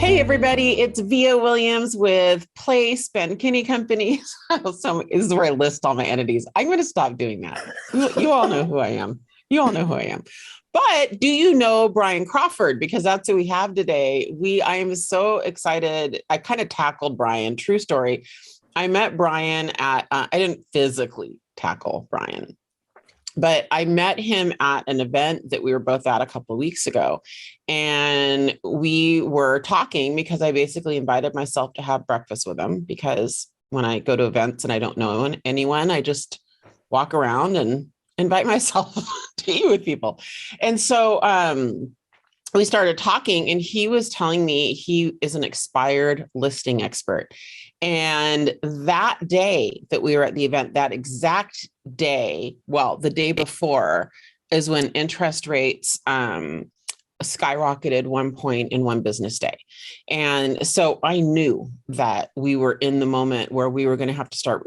Hey everybody, it's Via Williams with Place Ben Kinney Company. So this is where I list all my entities. I'm going to stop doing that. You all know who I am. You all know who I am. But do you know Bryan Crawford? Because that's who we have today. I am so excited. I kind of tackled Bryan. True story. I met Bryan at, I didn't physically tackle Bryan, but I met him at an event that we were both at a couple of weeks ago. And we were talking because I basically invited myself to have breakfast with him, because when I go to events and I don't know anyone, I just walk around and invite myself to eat with people. And so we started talking, and he was telling me he is an expired listing expert. And that day that we were at the event, that exact day, well, the day before, is when interest rates skyrocketed one point in one business day. And so I knew that we were in the moment where we were going to have to start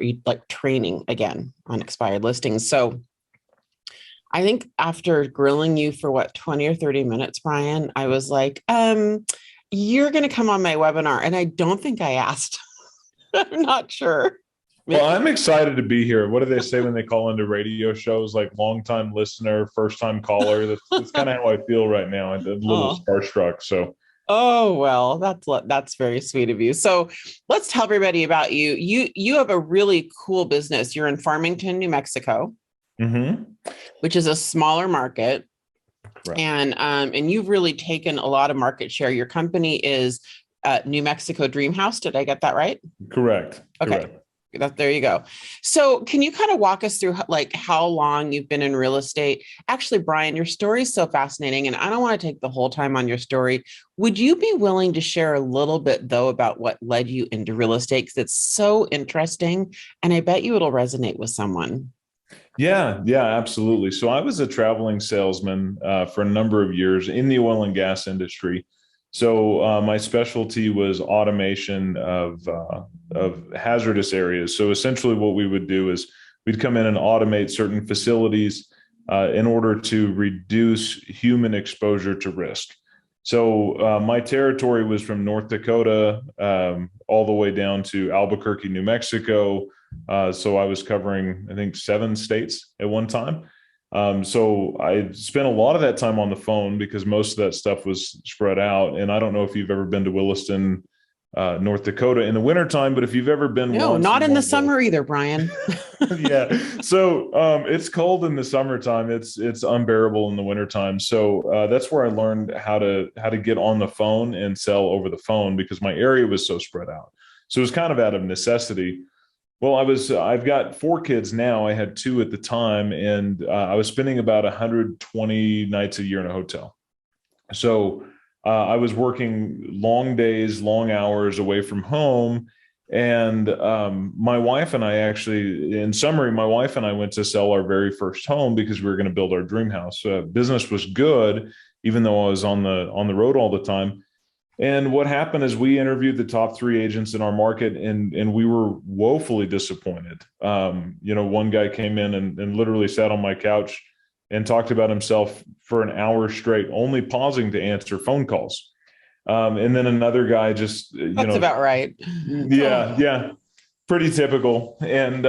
training again on expired listings. So I think after grilling you for 20 or 30 minutes, Bryan, I was like, you're going to come on my webinar. And I don't think I asked. I'm not sure. Well, I'm excited to be here. What do they say when they call into radio shows? Like long-time listener, first-time caller. That's kind of how I feel right now. I'm a little starstruck. So, oh well, that's very sweet of you. So let's tell everybody about you. You have a really cool business. You're in Farmington, New Mexico, which is a smaller market, right. And you've really taken a lot of market share. Your company is New Mexico Dream House. Did I get that right? Correct. Okay. Correct. There you go. So can you kind of walk us through how long you've been in real estate? Actually, Bryan, your story is so fascinating, and I don't want to take the whole time on your story. Would you be willing to share a little bit, though, about what led you into real estate? Because it's so interesting, and I bet you it'll resonate with someone. Yeah, absolutely. So I was a traveling salesman for a number of years in the oil and gas industry. So my specialty was automation of hazardous areas. So essentially what we would do is we'd come in and automate certain facilities in order to reduce human exposure to risk. So my territory was from North Dakota all the way down to Albuquerque, New Mexico. So I was covering, I think, 7 states at one time. So I spent a lot of that time on the phone because most of that stuff was spread out. And I don't know if you've ever been to Williston, North Dakota in the wintertime, but if you've ever been, no, not in the summer either, Bryan. Yeah. So it's cold in the summertime. It's unbearable in the wintertime. So that's where I learned how to get on the phone and sell over the phone, because my area was so spread out. So it was kind of out of necessity. Well, I've got 4 kids now. I had 2 at the time, and I was spending about 120 nights a year in a hotel. So I was working long days, long hours away from home. And my wife and I actually, in summary, my wife and I went to sell our very first home because we were going to build our dream house. Business was good, even though I was on the road all the time. And what happened is we interviewed the top 3 agents in our market, and we were woefully disappointed. One guy came in and literally sat on my couch and talked about himself for an hour straight, only pausing to answer phone calls. And then another guy just, That's about right. Yeah. Pretty typical. And,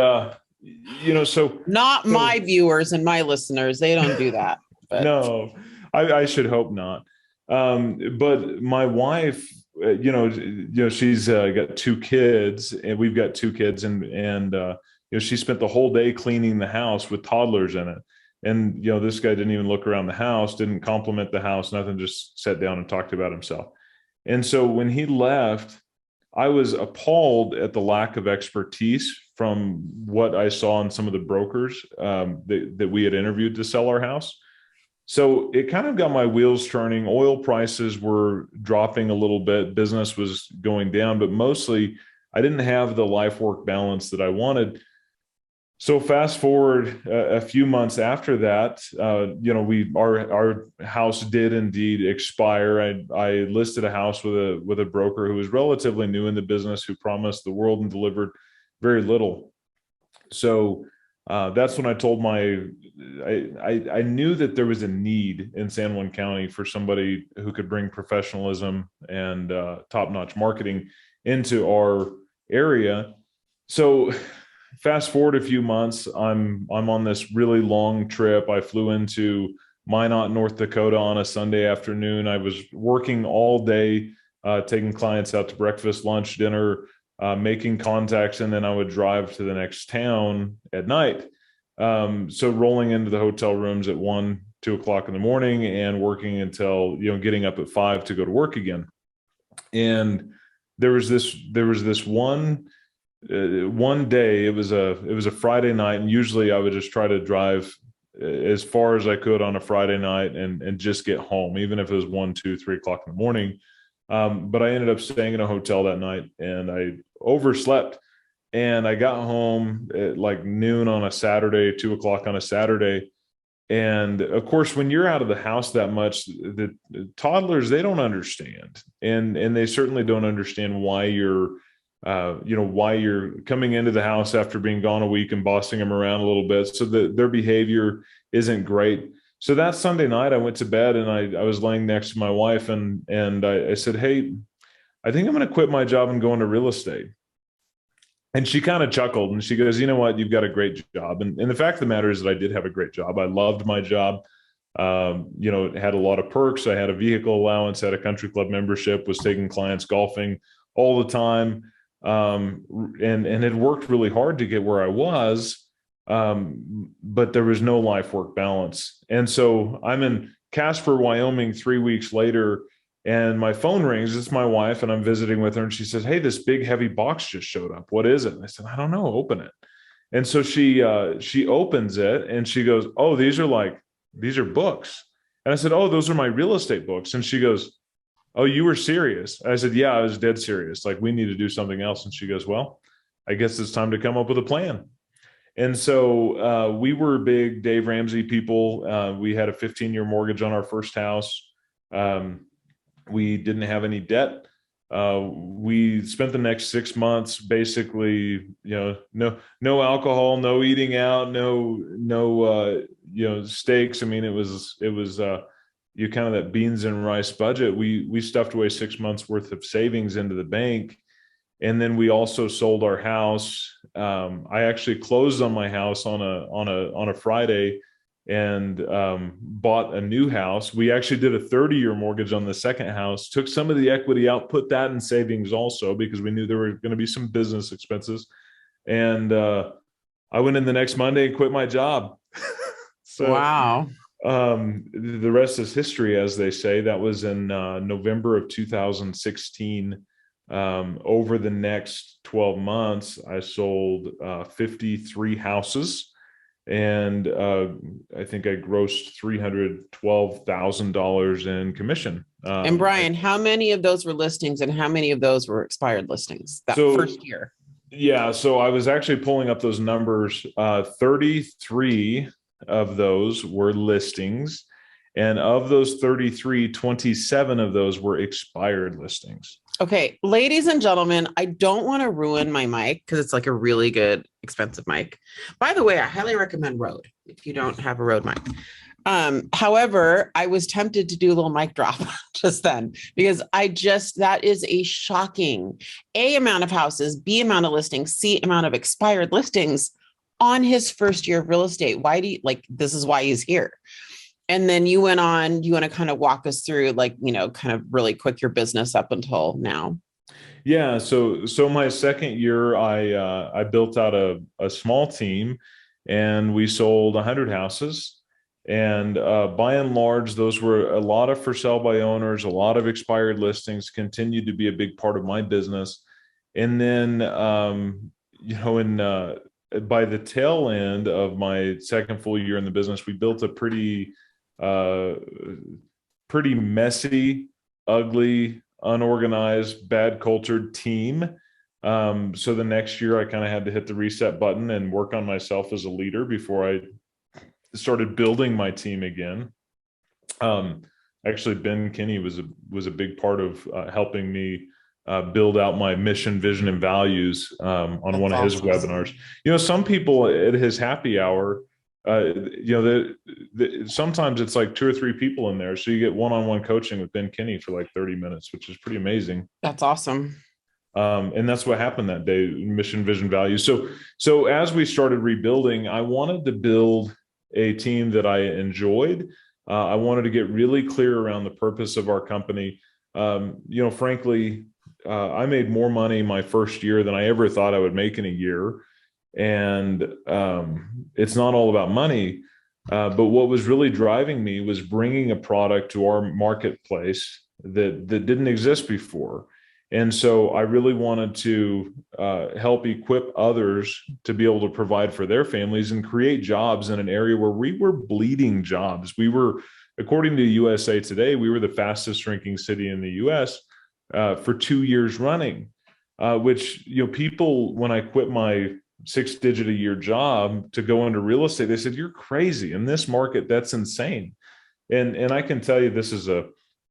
so. Not my viewers and my listeners, they don't do that. But. No, I should hope not. But my wife, she's got 2 kids, and we've got 2 kids, and she spent the whole day cleaning the house with toddlers in it. And, this guy didn't even look around the house, didn't compliment the house, nothing, just sat down and talked about himself. And so when he left, I was appalled at the lack of expertise from what I saw in some of the brokers that we had interviewed to sell our house. So it kind of got my wheels turning. Oil prices were dropping a little bit. Business was going down, but mostly I didn't have the life-work balance that I wanted. So fast forward a few months after that, our house did indeed expire. I listed a house with a broker who was relatively new in the business, who promised the world and delivered very little. So That's when I told I knew that there was a need in San Juan County for somebody who could bring professionalism and top-notch marketing into our area. So fast forward a few months, I'm on this really long trip. I flew into Minot, North Dakota on a Sunday afternoon. I was working all day, taking clients out to breakfast, lunch, dinner, making contacts, and then I would drive to the next town at night. So rolling into the hotel rooms at 1, 2 o'clock in the morning and working until, getting up at 5 to go to work again. And there was this one day, it was a Friday night, and usually I would just try to drive as far as I could on a Friday night and just get home, even if it was 1, 2, 3 o'clock in the morning. But I ended up staying in a hotel that night, and I overslept, and I got home at like noon on a Saturday, 2 o'clock on a Saturday. And of course, when you're out of the house that much, the toddlers, they don't understand. And they certainly don't understand why why you're coming into the house after being gone a week and bossing them around a little bit. So their behavior isn't great. So that Sunday night, I went to bed, and I was laying next to my wife, and I said, "Hey, I think I'm going to quit my job and go into real estate." And she kind of chuckled, and she goes, "You know what? You've got a great job." And the fact of the matter is that I did have a great job. I loved my job. It had a lot of perks. I had a vehicle allowance, had a country club membership, was taking clients golfing all the time. And had worked really hard to get where I was. But there was no life work balance. And so I'm in Casper, Wyoming 3 weeks later, and my phone rings. It's my wife, and I'm visiting with her, and she says, "Hey, this big heavy box just showed up. What is it?" And I said, "I don't know. Open it." And so she opens it, and she goes, "Oh, these are books." And I said, "Oh, those are my real estate books." And she goes, "Oh, you were serious?" I said, "Yeah, I was dead serious. Like, we need to do something else." And she goes, "Well, I guess it's time to come up with a plan." And so we were big Dave Ramsey people. We had a 15-year mortgage on our first house. We didn't have any debt. We spent the next 6 months basically, no alcohol, no eating out, no steaks. I mean, it was you kind of that beans and rice budget. We stuffed away 6 months worth of savings into the bank. And then we also sold our house. I actually closed on my house on a Friday, and bought a new house. We actually did a 30-year mortgage on the second house, took some of the equity out, put that in savings also, because we knew there were going to be some business expenses. And I went in the next Monday and quit my job. So wow. The rest is history, as they say. That was in November of 2016. Over the next 12 months, I sold 53 houses. And I think I grossed $312,000 in commission. And Bryan, how many of those were listings, and how many of those were expired listings that first year? Yeah, so I was actually pulling up those numbers. 33 of those were listings. And of those 33, 27 of those were expired listings. Okay, ladies and gentlemen, I don't want to ruin my mic because it's like a really good, expensive mic. By the way, I highly recommend Rode if you don't have a Rode mic. However, I was tempted to do a little mic drop just then, because that is a shocking A, amount of houses, B, amount of listings, C, amount of expired listings on his first year of real estate. Why do you this is why he's here. And then you went on, you want to kind of walk us through, kind of really quick, your business up until now? Yeah. So my second year, I built out a small team, and we sold 100 houses. And by and large, those were a lot of for sale by owners, a lot of expired listings, continued to be a big part of my business. And then, by the tail end of my second full year in the business, we built a pretty messy, ugly, unorganized, bad cultured team. So the next year I kind of had to hit the reset button and work on myself as a leader before I started building my team again. Actually, Ben Kinney was a big part of helping me build out my mission, vision, and values on one That's of his awesome. webinars. Some people at his happy hour, sometimes it's like 2 or 3 people in there. So you get one-on-one coaching with Ben Kinney for like 30 minutes, which is pretty amazing. That's awesome. And that's what happened that day, mission, vision, values. So as we started rebuilding, I wanted to build a team that I enjoyed. I wanted to get really clear around the purpose of our company. Frankly, I made more money my first year than I ever thought I would make in a year. And it's not all about money. But what was really driving me was bringing a product to our marketplace that didn't exist before. And so I really wanted to help equip others to be able to provide for their families and create jobs in an area where we were bleeding jobs. We were, according to USA Today, we were the fastest shrinking city in the US for 2 years running, which, people, when I quit my 6-digit a year job to go into real estate, they said, "You're crazy. In this market, that's insane." And I can tell you, this is a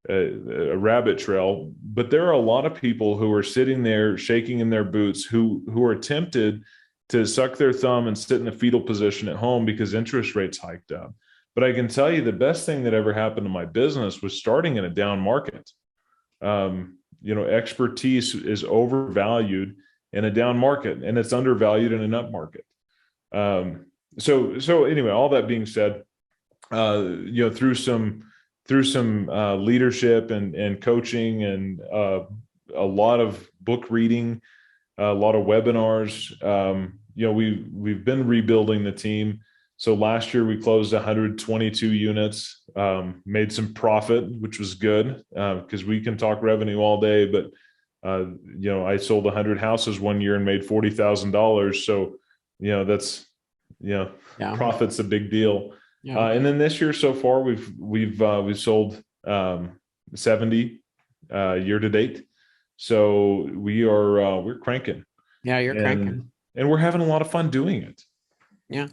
rabbit trail, but there are a lot of people who are sitting there shaking in their boots who are tempted to suck their thumb and sit in a fetal position at home because interest rates hiked up. But I can tell you the best thing that ever happened to my business was starting in a down market. Expertise is overvalued in a down market, and it's undervalued in an up market. So anyway, all that being said, through some leadership and coaching and a lot of book reading, a lot of webinars, we've been rebuilding the team. So last year we closed 122 units, made some profit, which was good because we can talk revenue all day, but I sold 100 houses one year and made $40,000. So, that's, profit's a big deal. Yeah. And then this year so far, we've sold 70 year to date. So we're cranking. Yeah, you're cranking. And we're having a lot of fun doing it. Yeah.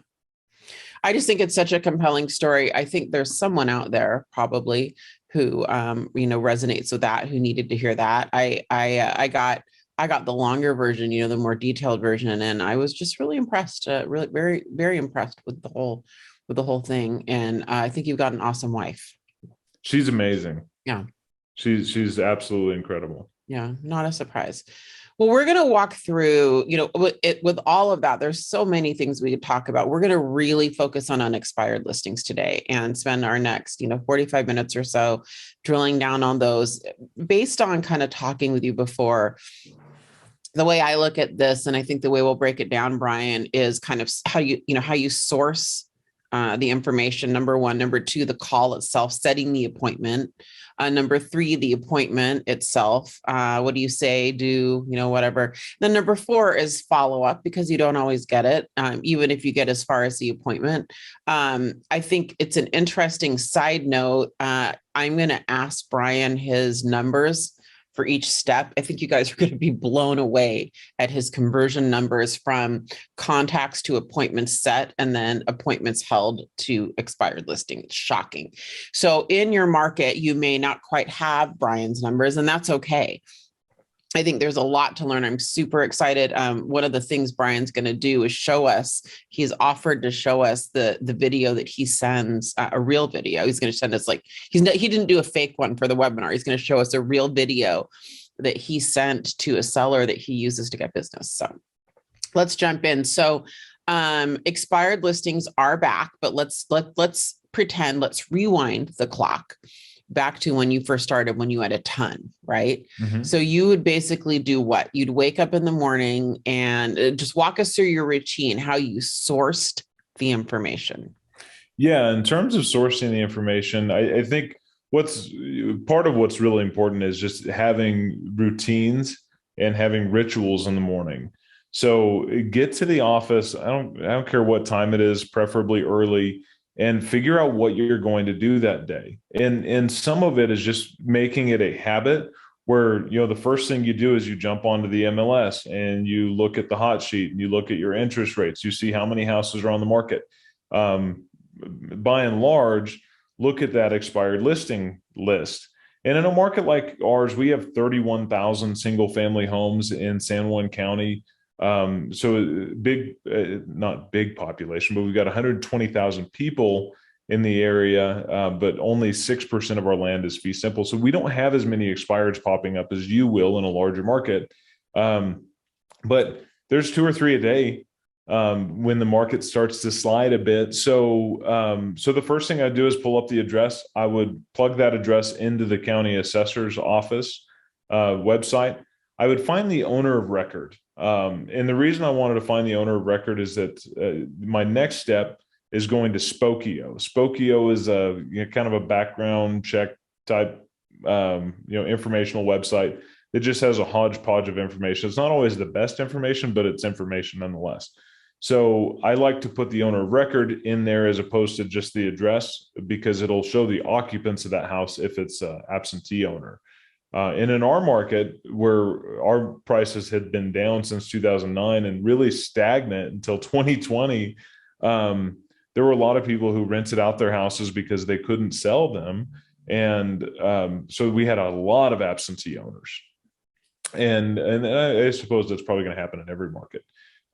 I just think it's such a compelling story. I think there's someone out there probably who, resonates with that, who needed to hear that. I got the longer version, the more detailed version. And I was just really impressed, really very, very impressed with the whole thing. And I think you've got an awesome wife. She's amazing. Yeah. She's absolutely incredible. Yeah. Not a surprise. Well, we're going to walk through, with all of that, there's so many things we could talk about. We're going to really focus on unexpired listings today and spend our next, 45 minutes or so drilling down on those based on kind of talking with you before. The way I look at this, and I think the way we'll break it down, Bryan, is kind of how you source the information. Number one. Number two, the call itself, setting the appointment. Number three, the appointment itself. What do you say? Do, whatever. Then number four is follow up, because you don't always get it, even if you get as far as the appointment. I think it's an interesting side note. I'm going to ask Bryan his numbers for each step. I think you guys are going to be blown away at his conversion numbers from contacts to appointments set and then appointments held to expired listing. It's shocking. So in your market, you may not quite have Bryan's numbers, and that's okay. I think there's a lot to learn. I'm super excited. One of the things Bryan's going to do is show us, he's offered to show us the video that he sends, a real video. He's going to send us he didn't do a fake one for the webinar. He's going to show us a real video that he sent to a seller that he uses to get business. So let's jump in. So expired listings are back, but let's pretend, let's rewind the clock back to when you first started, when you had a ton, right? Mm-hmm. So you would basically do what? You'd wake up in the morning and just walk us through your routine, how you sourced the information. Yeah, in terms of sourcing the information, I think part of what's really important is just having routines and having rituals in the morning. So get to the office. I don't care what time it is, preferably early, and figure out what you're going to do that day. And some of it is just making it a habit where, the first thing you do is you jump onto the MLS and you look at the hot sheet and you look at your interest rates. You see how many houses are on the market. By and large, look at that expired listing list And in a market like ours, we have 31,000 single family homes in San Juan County. So big, not big population, but we've got 120,000 people in the area, but only 6% of our land is fee simple. So we don't have as many expireds popping up as you will in a larger market. But there's 2 or 3 a day when the market starts to slide a bit. So, so the first thing I do is pull up the address. I would plug that address into the county assessor's office website. I would find the owner of record. And the reason I wanted to find the owner of record is that my next step is going to Spokio. Spokio is a kind of a background check type, informational website that just has a hodgepodge of information. It's not always the best information, but it's information nonetheless. So I like to put the owner of record in there as opposed to just the address, because it'll show the occupants of that house if it's an absentee owner. And in our market, where our prices had been down since 2009 and really stagnant until 2020, there were a lot of people who rented out their houses because they couldn't sell them. And so we had a lot of absentee owners. And I suppose that's probably going to happen in every market.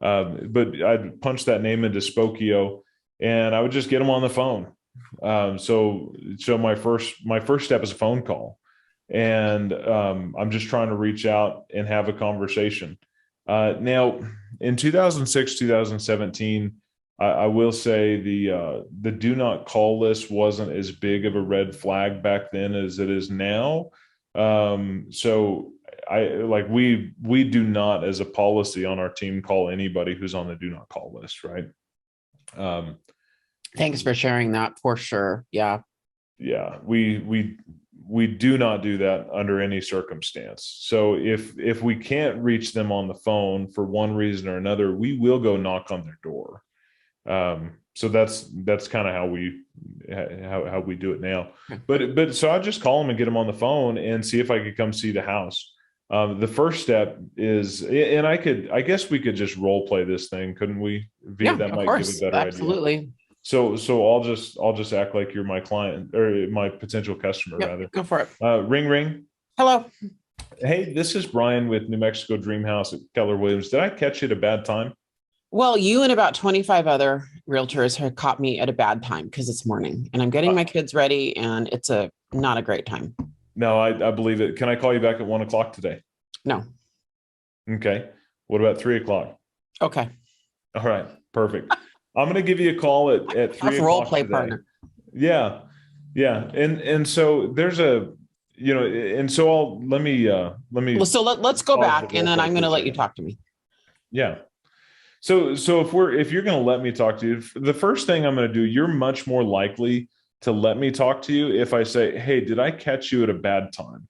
But I'd punch that name into Spokio and I would just get them on the phone. So my first step is a phone call. And I'm just trying to reach out and have a conversation. Now, in 2006, 2017, I will say the do not call list wasn't as big of a red flag back then as it is now. So we do not, as a policy on our team, call anybody who's on the do not call list, right? Thanks for sharing that, for sure. Yeah. Yeah, we do not do that under any circumstance. So if we can't reach them on the phone for one reason or another, we will go knock on their door. So that's kind of how we do it now. But so I just call them and get them on the phone and see if I could come see the house. The first step is, and I guess we could just role play this thing, couldn't we? Yeah, that of might course. give a better Absolutely. idea. So I'll just act like you're my client or my potential customer, rather. Go for it. Ring, ring. Hello. Hey, this is Brian with New Mexico Dream House at Keller Williams. Did I catch you at a bad time? Well, you and about 25 other realtors have caught me at a bad time because it's morning and I'm getting my kids ready and it's not a great time. No, I believe it. Can I call you back at 1 o'clock today? No. Okay. What about 3 o'clock? Okay. All right. Perfect. I'm going to give you a call at 3 o'clock role play today. partner. Yeah. Yeah. And so there's and so let me. So let's go back and then I'm going to let you talk to me. Yeah. So if you're going to let me talk to you, the first thing I'm going to do, you're much more likely to let me talk to you if I say, hey, did I catch you at a bad time?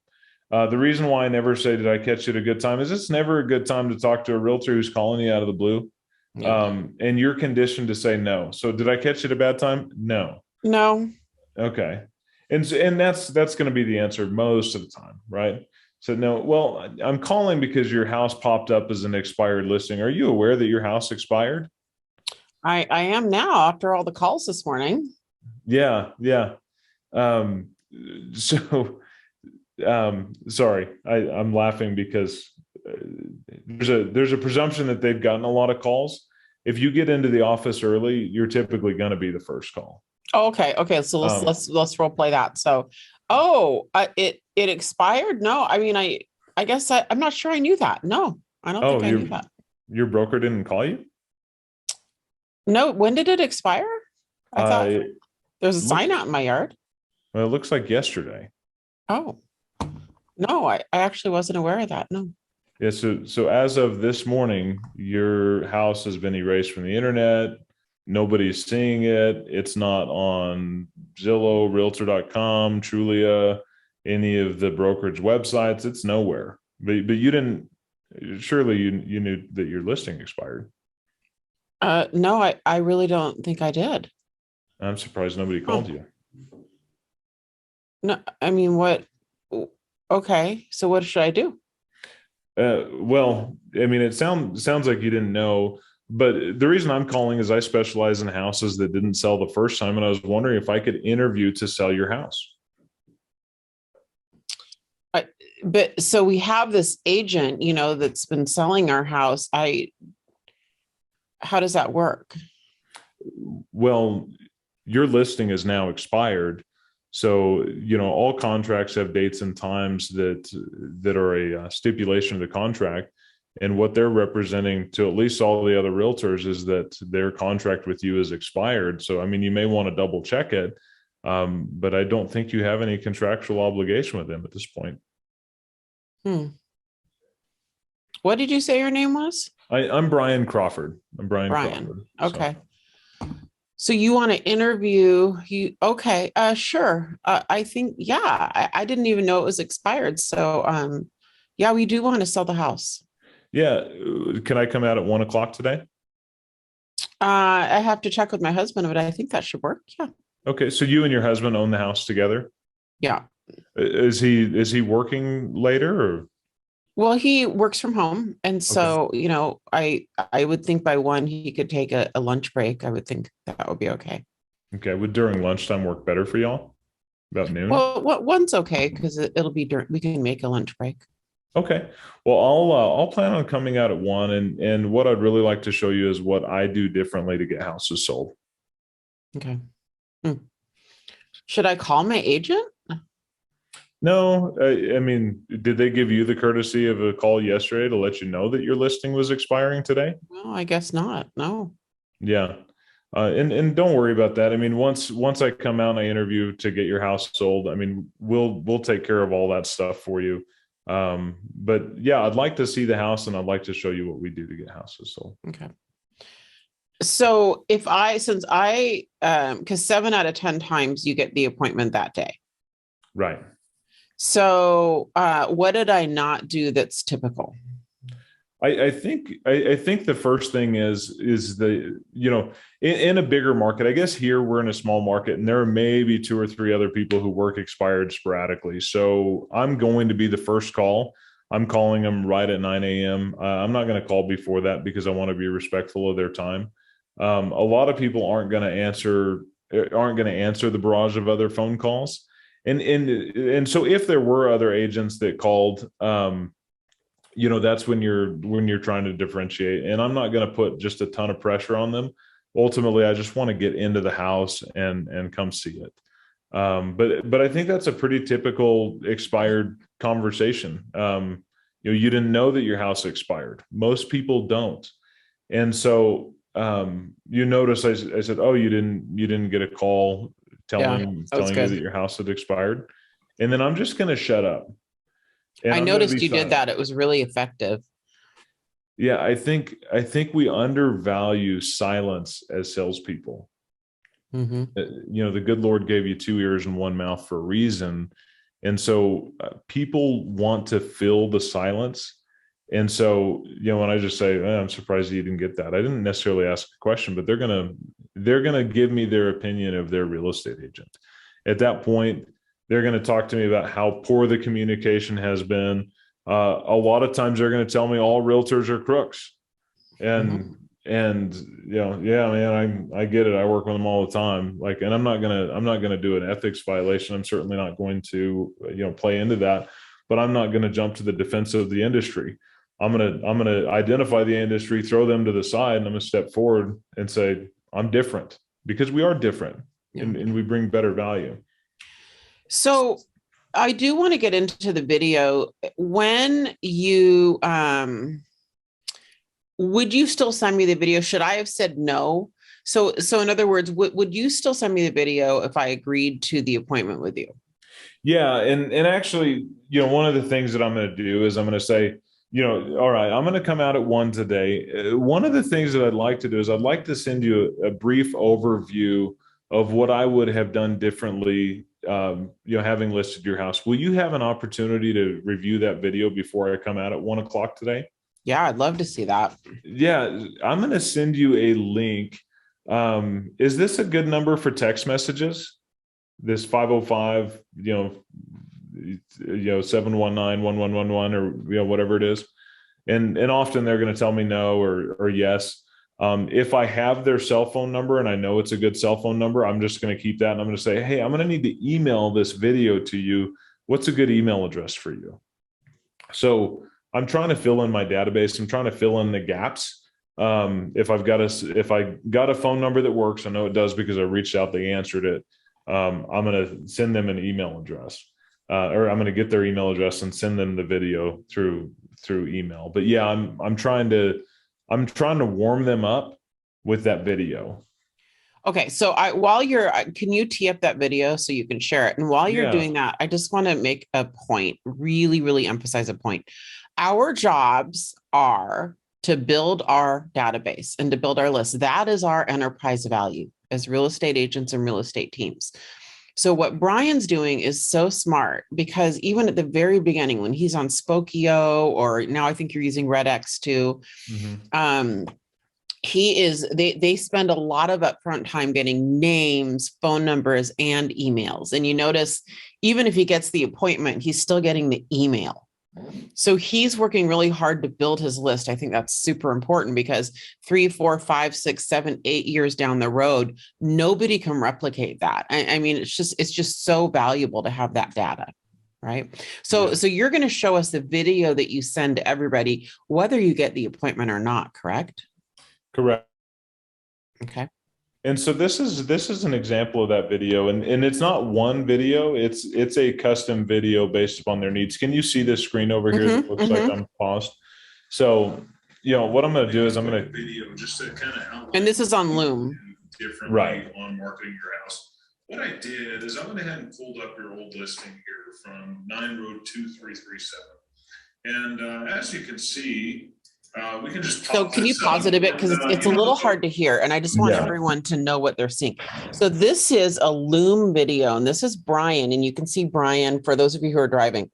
The reason why I never say, did I catch you at a good time, is it's never a good time to talk to a realtor who's calling you out of the blue. Yeah. And you're conditioned to say no. So did I catch you at a bad time? No. Okay. And that's going to be the answer most of the time, right? So no, well, I'm calling because your house popped up as an expired listing. Are you aware that your house expired? I am now, after all the calls this morning. Yeah. Yeah. Sorry, I'm laughing because there's a presumption that they've gotten a lot of calls. If you get into the office early, you're typically going to be the first call. Oh, okay. So let's role play that. So, it expired. No, I mean, I guess I'm not sure I knew that. No, I don't think I knew that. Your broker didn't call you? No. When did it expire? I thought there's a sign out in my yard. Well, it looks like yesterday. Oh, no, I actually wasn't aware of that. No. Yeah. So as of this morning, your house has been erased from the internet. Nobody's seeing it. It's not on Zillow, Realtor.com, Trulia, any of the brokerage websites. It's nowhere. But you didn't. Surely you knew that your listing expired. No, I really don't think I did. I'm surprised nobody called you. No, I mean, what? Okay, so what should I do? Well, I mean, it sounds like you didn't know, but the reason I'm calling is I specialize in houses that didn't sell the first time, and I was wondering if I could interview to sell your house. I, but so we have this agent, that's been selling our house. How does that work? Well, your listing is now expired. So, all contracts have dates and times that are a stipulation of the contract. And what they're representing to at least all the other realtors is that their contract with you is expired. So, I mean, you may want to double check it, but I don't think you have any contractual obligation with them at this point. What did you say your name was? I'm Bryan Crawford. I'm Bryan Bryan. Crawford. Okay. So you want to interview you? Okay. Sure. I think, yeah, I didn't even know it was expired. So, yeah, we do want to sell the house. Yeah. Can I come out at 1 o'clock today? I have to check with my husband, but I think that should work. Yeah. Okay. So you and your husband own the house together? Yeah. Is he working later or? Well, he works from home. And so, Okay. I would think by 1 he could take a lunch break. I would think that would be okay. Okay. Would during lunchtime work better for y'all? About noon? Well, one's okay because it'll be we can make a lunch break. Okay. Well, I'll plan on coming out at 1, and what I'd really like to show you is what I do differently to get houses sold. Okay. Should I call my agent? No, I mean, did they give you the courtesy of a call yesterday to let you know that your listing was expiring today? No, I guess not. No. Yeah. And don't worry about that. I mean, once I come out and I interview to get your house sold, I mean, we'll take care of all that stuff for you. But yeah, I'd like to see the house and I'd like to show you what we do to get houses sold. Okay. So since I, because 7 out of 10 times you get the appointment that day. Right. So, what did I not do that's typical? I think the first thing is the, in a bigger market, I guess here we're in a small market and there are maybe 2 or 3 other people who work expired sporadically. So I'm going to be the first call. I'm calling them right at 9 a.m. I'm not going to call before that because I want to be respectful of their time. A lot of people aren't going to answer the barrage of other phone calls. And so if there were other agents that called, that's when you're trying to differentiate. And I'm not going to put just a ton of pressure on them. Ultimately, I just want to get into the house and come see it. But I think that's a pretty typical expired conversation. You didn't know that your house expired. Most people don't. And so you notice I said, oh, you didn't get a call telling you that your house had expired. And then I'm just going to shut up. And I noticed you did that. It was really effective. Yeah, I think we undervalue silence as salespeople. Mm-hmm. The good Lord gave you 2 ears and 1 mouth for a reason. And so people want to fill the silence. And so, when I just say, I'm surprised you didn't get that, I didn't necessarily ask a question, but they're going to give me their opinion of their real estate agent. At that point, they're going to talk to me about how poor the communication has been. A lot of times they're going to tell me all realtors are crooks. And yeah, man, I get it. I work with them all the time. And I'm not going to do an ethics violation. I'm certainly not going to, play into that, but I'm not going to jump to the defense of the industry. I'm going to identify the industry, throw them to the side, and I'm going to step forward and say, I'm different, because we are different and we bring better value. So I do want to get into the video. When you, would you still send me the video? Should I have said no? So in other words, would you still send me the video if I agreed to the appointment with you? Yeah. And actually, one of the things that I'm going to do is I'm going to say, all right, I'm going to come out at 1 today. One of the things that I'd like to do is I'd like to send you a brief overview of what I would have done differently, having listed your house. Will you have an opportunity to review that video before I come out at 1 o'clock today? Yeah, I'd love to see that. Yeah, I'm going to send you a link. Is this a good number for text messages? This 505, 719-1111 or whatever it is. And often they're going to tell me no or yes. If I have their cell phone number and I know it's a good cell phone number, I'm just going to keep that. And I'm going to say, hey, I'm going to need to email this video to you. what's a good email address for you? So I'm trying to fill in my database. I'm trying to fill in the gaps. If I got a phone number that works, I know it does because I reached out, they answered it. I'm going to send them an email address, or I'm going to get their email address and send them the video through email. But yeah, I'm trying to warm them up with that video. Okay, so can you tee up that video so you can share it? And while you're doing that, I just want to make a point, really, really emphasize a point. Our jobs are to build our database and to build our list. That is our enterprise value as real estate agents and real estate teams. So what Bryan's doing is so smart, because even at the very beginning, when he's on Spokio, or now I think you're using RedX too, they spend a lot of upfront time getting names, phone numbers, and emails. And you notice, even if he gets the appointment, he's still getting the email. So he's working really hard to build his list. I think that's super important, because 3, 4, 5, 6, 7, 8 years down the road, nobody can replicate that. I mean, it's just so valuable to have that data. Right. So you're going to show us the video that you send to everybody, whether you get the appointment or not, correct? Correct. Okay. And so this is an example of that video, and it's not one video, it's a custom video based upon their needs. Can you see this screen over here that looks like I'm paused? So, what I'm going to do is I'm going to video just to kind of outline, and this is on Loom, differently on marketing your house. What I did is I went ahead and pulled up your old listing here from 9 Road 2337. And as you can see, we can just so can you pause it a bit, because it's a little hard to hear, and I just want everyone to know what they're seeing. So this is a Loom video, and this is Bryan, and you can see Bryan, for those of you who are driving,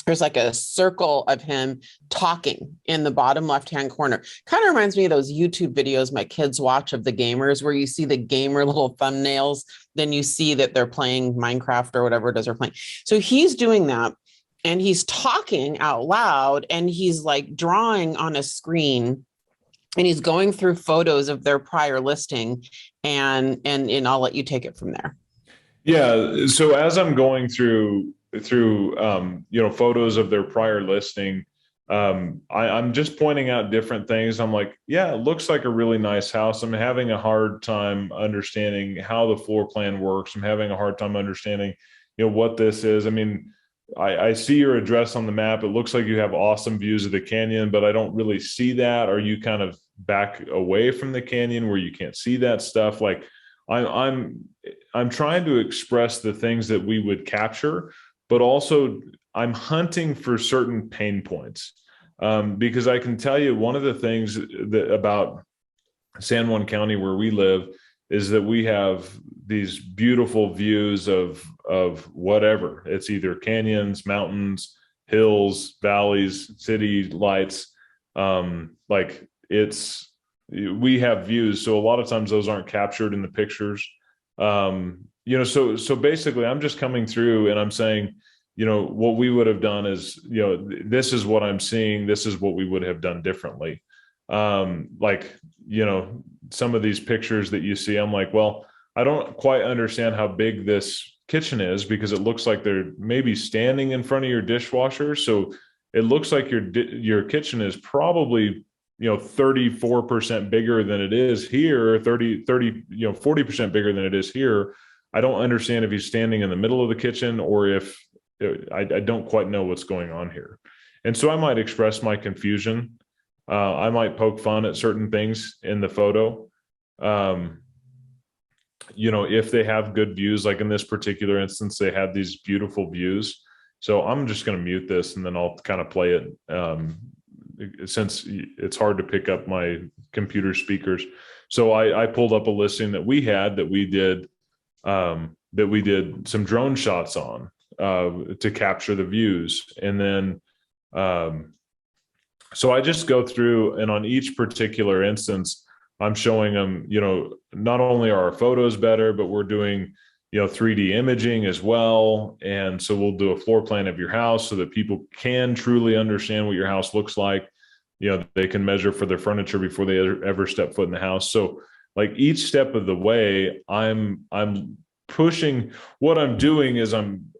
there's like a circle of him talking in the bottom left-hand corner. Kind of reminds me of those YouTube videos my kids watch of the gamers, where you see the gamer little thumbnails, then you see that they're playing Minecraft or whatever it is they're playing. So he's doing that. And he's talking out loud, and he's like drawing on a screen, and he's going through photos of their prior listing, and I'll let you take it from there. Yeah. So as I'm going through photos of their prior listing, I'm just pointing out different things. I'm like, yeah, it looks like a really nice house. I'm having a hard time understanding how the floor plan works. I'm having a hard time understanding, what this is. I mean, I see your address on the map. It looks like you have awesome views of the canyon, but I don't really see that. Are you kind of back away from the canyon where you can't see that stuff? Like I'm trying to express the things that we would capture, but also I'm hunting for certain pain points, because I can tell you one of the things about San Juan County where we live is that we have these beautiful views of whatever. It's either canyons, mountains, hills, valleys, city lights. We have views. So a lot of times those aren't captured in the pictures. So basically I'm just coming through and I'm saying, what we would have done is, this is what I'm seeing. This is what we would have done differently. Some of these pictures that you see, I'm like, well, I don't quite understand how big this kitchen is, because it looks like they're maybe standing in front of your dishwasher. So it looks like your kitchen is probably, 34% bigger than it is here, 40% bigger than it is here. I don't understand if he's standing in the middle of the kitchen or if I don't quite know what's going on here. And so I might express my confusion. I might poke fun at certain things in the photo. If they have good views, like in this particular instance, they had these beautiful views. So I'm just going to mute this and then I'll kind of play it, since it's hard to pick up my computer speakers. So I pulled up a listing that we had that we did some drone shots on to capture the views. And then so I just go through, and on each particular instance, I'm showing them, not only are our photos better, but we're doing, 3D imaging as well. And so we'll do a floor plan of your house so that people can truly understand what your house looks like. They can measure for their furniture before they ever step foot in the house. So like each step of the way, I'm pushing. What I'm doing is I'm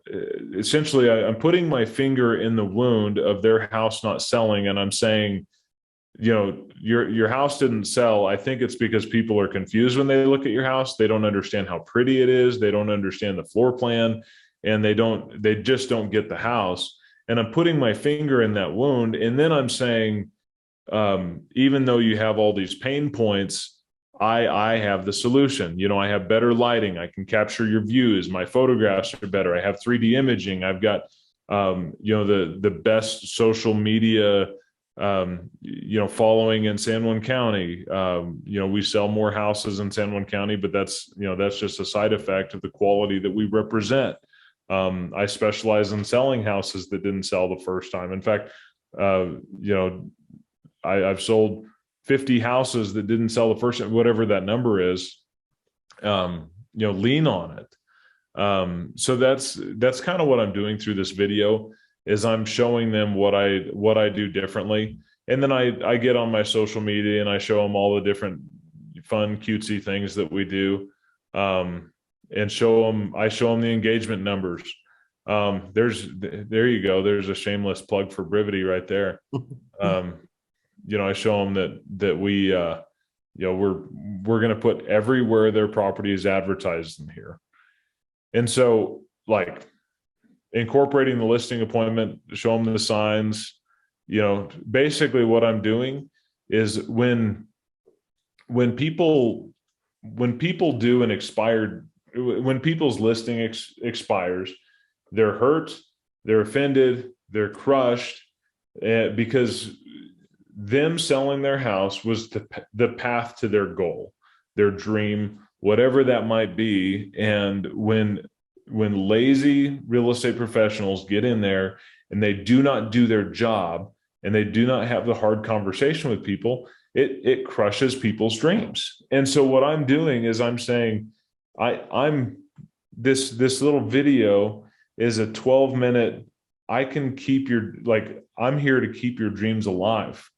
essentially I'm putting my finger in the wound of their house not selling, and I'm saying, your house didn't sell. I think it's because people are confused when they look at your house. They don't understand how pretty it is. They don't understand the floor plan, and they just don't get the house. And I'm putting my finger in that wound. And then I'm saying, even though you have all these pain points, I have the solution. I have better lighting. I can capture your views. My photographs are better. I have 3D imaging. I've got, the best social media, following in San Juan County. We sell more houses in San Juan County, but that's just a side effect of the quality that we represent. I specialize in selling houses that didn't sell the first time. In fact, I've sold 50 houses that didn't sell the first time, whatever that number is. Lean on it. So that's kind of what I'm doing through this video, is I'm showing them what I do differently. And then I get on my social media and I show them all the different fun, cutesy things that we do. And I show them the engagement numbers. There you go. There's a shameless plug for Brivity right there. I show them that we, we're going to put everywhere their property is advertised in here. And so, like, incorporating the listing appointment, show them the signs. Basically what I'm doing is when people's listing expires, they're hurt, they're offended, they're crushed, because them selling their house was the path to their goal, their dream, whatever that might be. And when lazy real estate professionals get in there and they do not do their job and they do not have the hard conversation with people, it crushes people's dreams. And so what I'm doing is I'm saying, this little video is a 12-minute, I'm here to keep your dreams alive.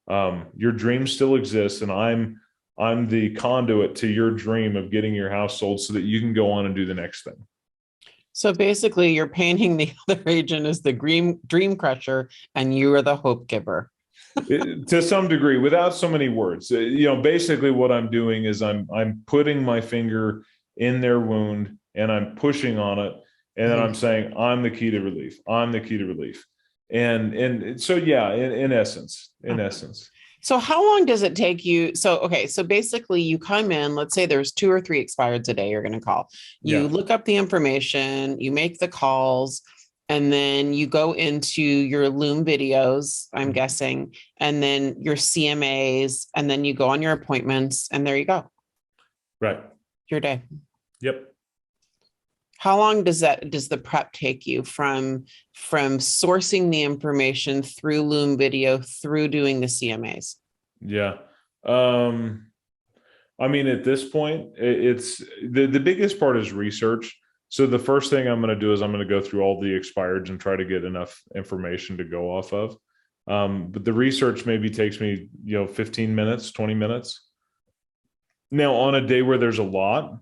Your dream still exists, and I'm the conduit to your dream of getting your house sold so that you can go on and do the next thing. So basically you're painting the other agent as the dream crusher and you are the hope giver. To some degree, without so many words. Basically what I'm doing is I'm putting my finger in their wound and I'm pushing on it. And then I'm saying, I'm the key to relief. I'm the key to relief. And so, yeah, in essence. So how long does it take you? So basically you come in, let's say there's 2 or 3 expireds a day you're going to call. You look up the information, you make the calls, and then you go into your Loom videos, I'm guessing, and then your CMAs, and then you go on your appointments, and there you go. Right. Your day. Yep. How long does the prep take you from sourcing the information through Loom video through doing the CMAs? Yeah. At this point, it's the biggest part is research. So the first thing I'm going to do is I'm going to go through all the expireds and try to get enough information to go off of. But the research maybe takes me, 15 minutes, 20 minutes. Now on a day where there's a lot,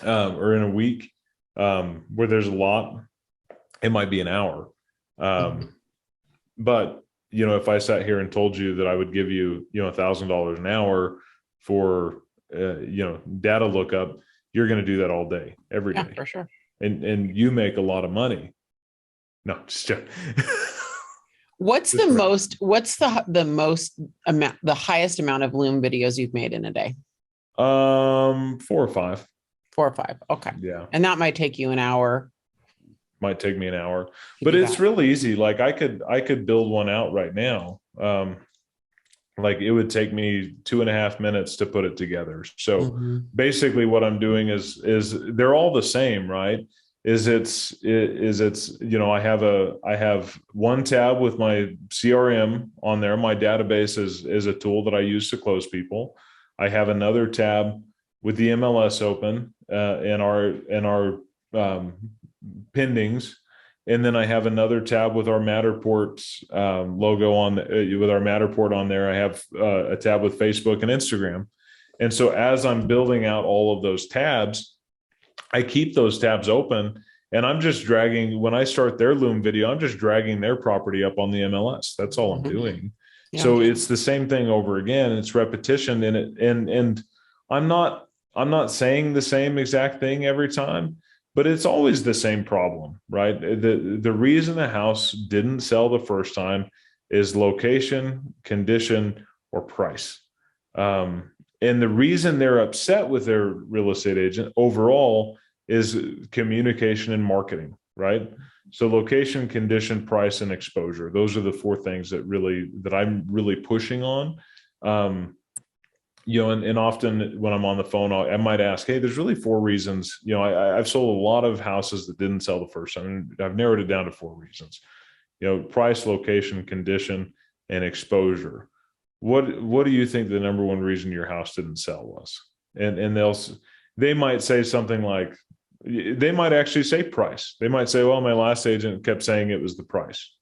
or in a week, where there's a lot, it might be an hour. But, if I sat here and told you that I would give you, $1,000 an hour for, data lookup, you're going to do that all day, every day. For sure. And you make a lot of money. No, just joking. What's the highest amount of Loom videos you've made in a day? 4 or 5. 4 or 5. Okay. Yeah. And that might take you an hour. Might take me an hour, but it's really easy. Like I could build one out right now. Like it would take me 2.5 minutes to put it together. So basically what I'm doing is they're all the same, right? I have one tab with my CRM on there. My database is a tool that I use to close people. I have another tab with the MLS open, and our pendings. And then I have another tab with our Matterport logo with our Matterport on there. I have a tab with Facebook and Instagram. And so as I'm building out all of those tabs, I keep those tabs open And I'm just dragging, when I start their Loom video, I'm just dragging their property up on the MLS. That's all I'm doing. Yeah. So it's the same thing over again. It's repetition in it. And I'm not saying the same exact thing every time, but it's always the same problem, right? The reason a house didn't sell the first time is location, condition, or price. And the reason they're upset with their real estate agent overall is communication and marketing, right? So location, condition, price, and exposure. Those are the four things that I'm really pushing on. And often when I'm on the phone, I might ask, hey, there's really four reasons. I've sold a lot of houses that didn't sell the first time. I've narrowed it down to four reasons. Price, location, condition, and exposure. What do you think the number one reason your house didn't sell was? And they might say something like, they might actually say price. They might say, well, my last agent kept saying it was the price.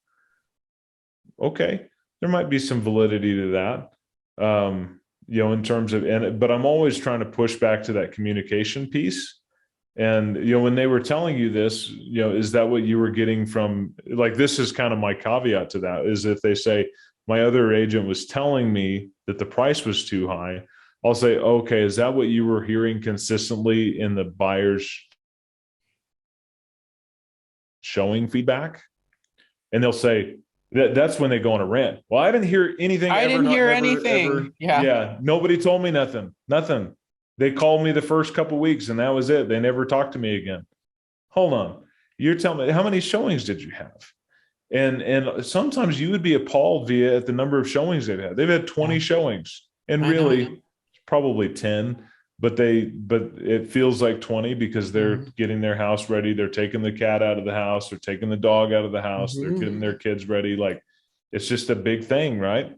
Okay, there might be some validity to that, in terms of, but I'm always trying to push back to that communication piece. And, when they were telling you this, is that what you were getting from, like, this is kind of my caveat to that, is if they say, my other agent was telling me that the price was too high, I'll say, okay, is that what you were hearing consistently in the buyer's showing feedback? And they'll say, that's when they go on a rant. Well, I didn't hear anything. I didn't hear anything. Yeah. Nobody told me nothing. They called me the first couple of weeks and that was it. They never talked to me again. Hold on. You're telling me, how many showings did you have? And sometimes you would be appalled at the number of showings they've had. They've had 20 showings, and really probably 10, but it feels like 20 because they're getting their house ready. They're taking the cat out of the house. They're taking the dog out of the house. They're getting their kids ready. Like, it's just a big thing, right?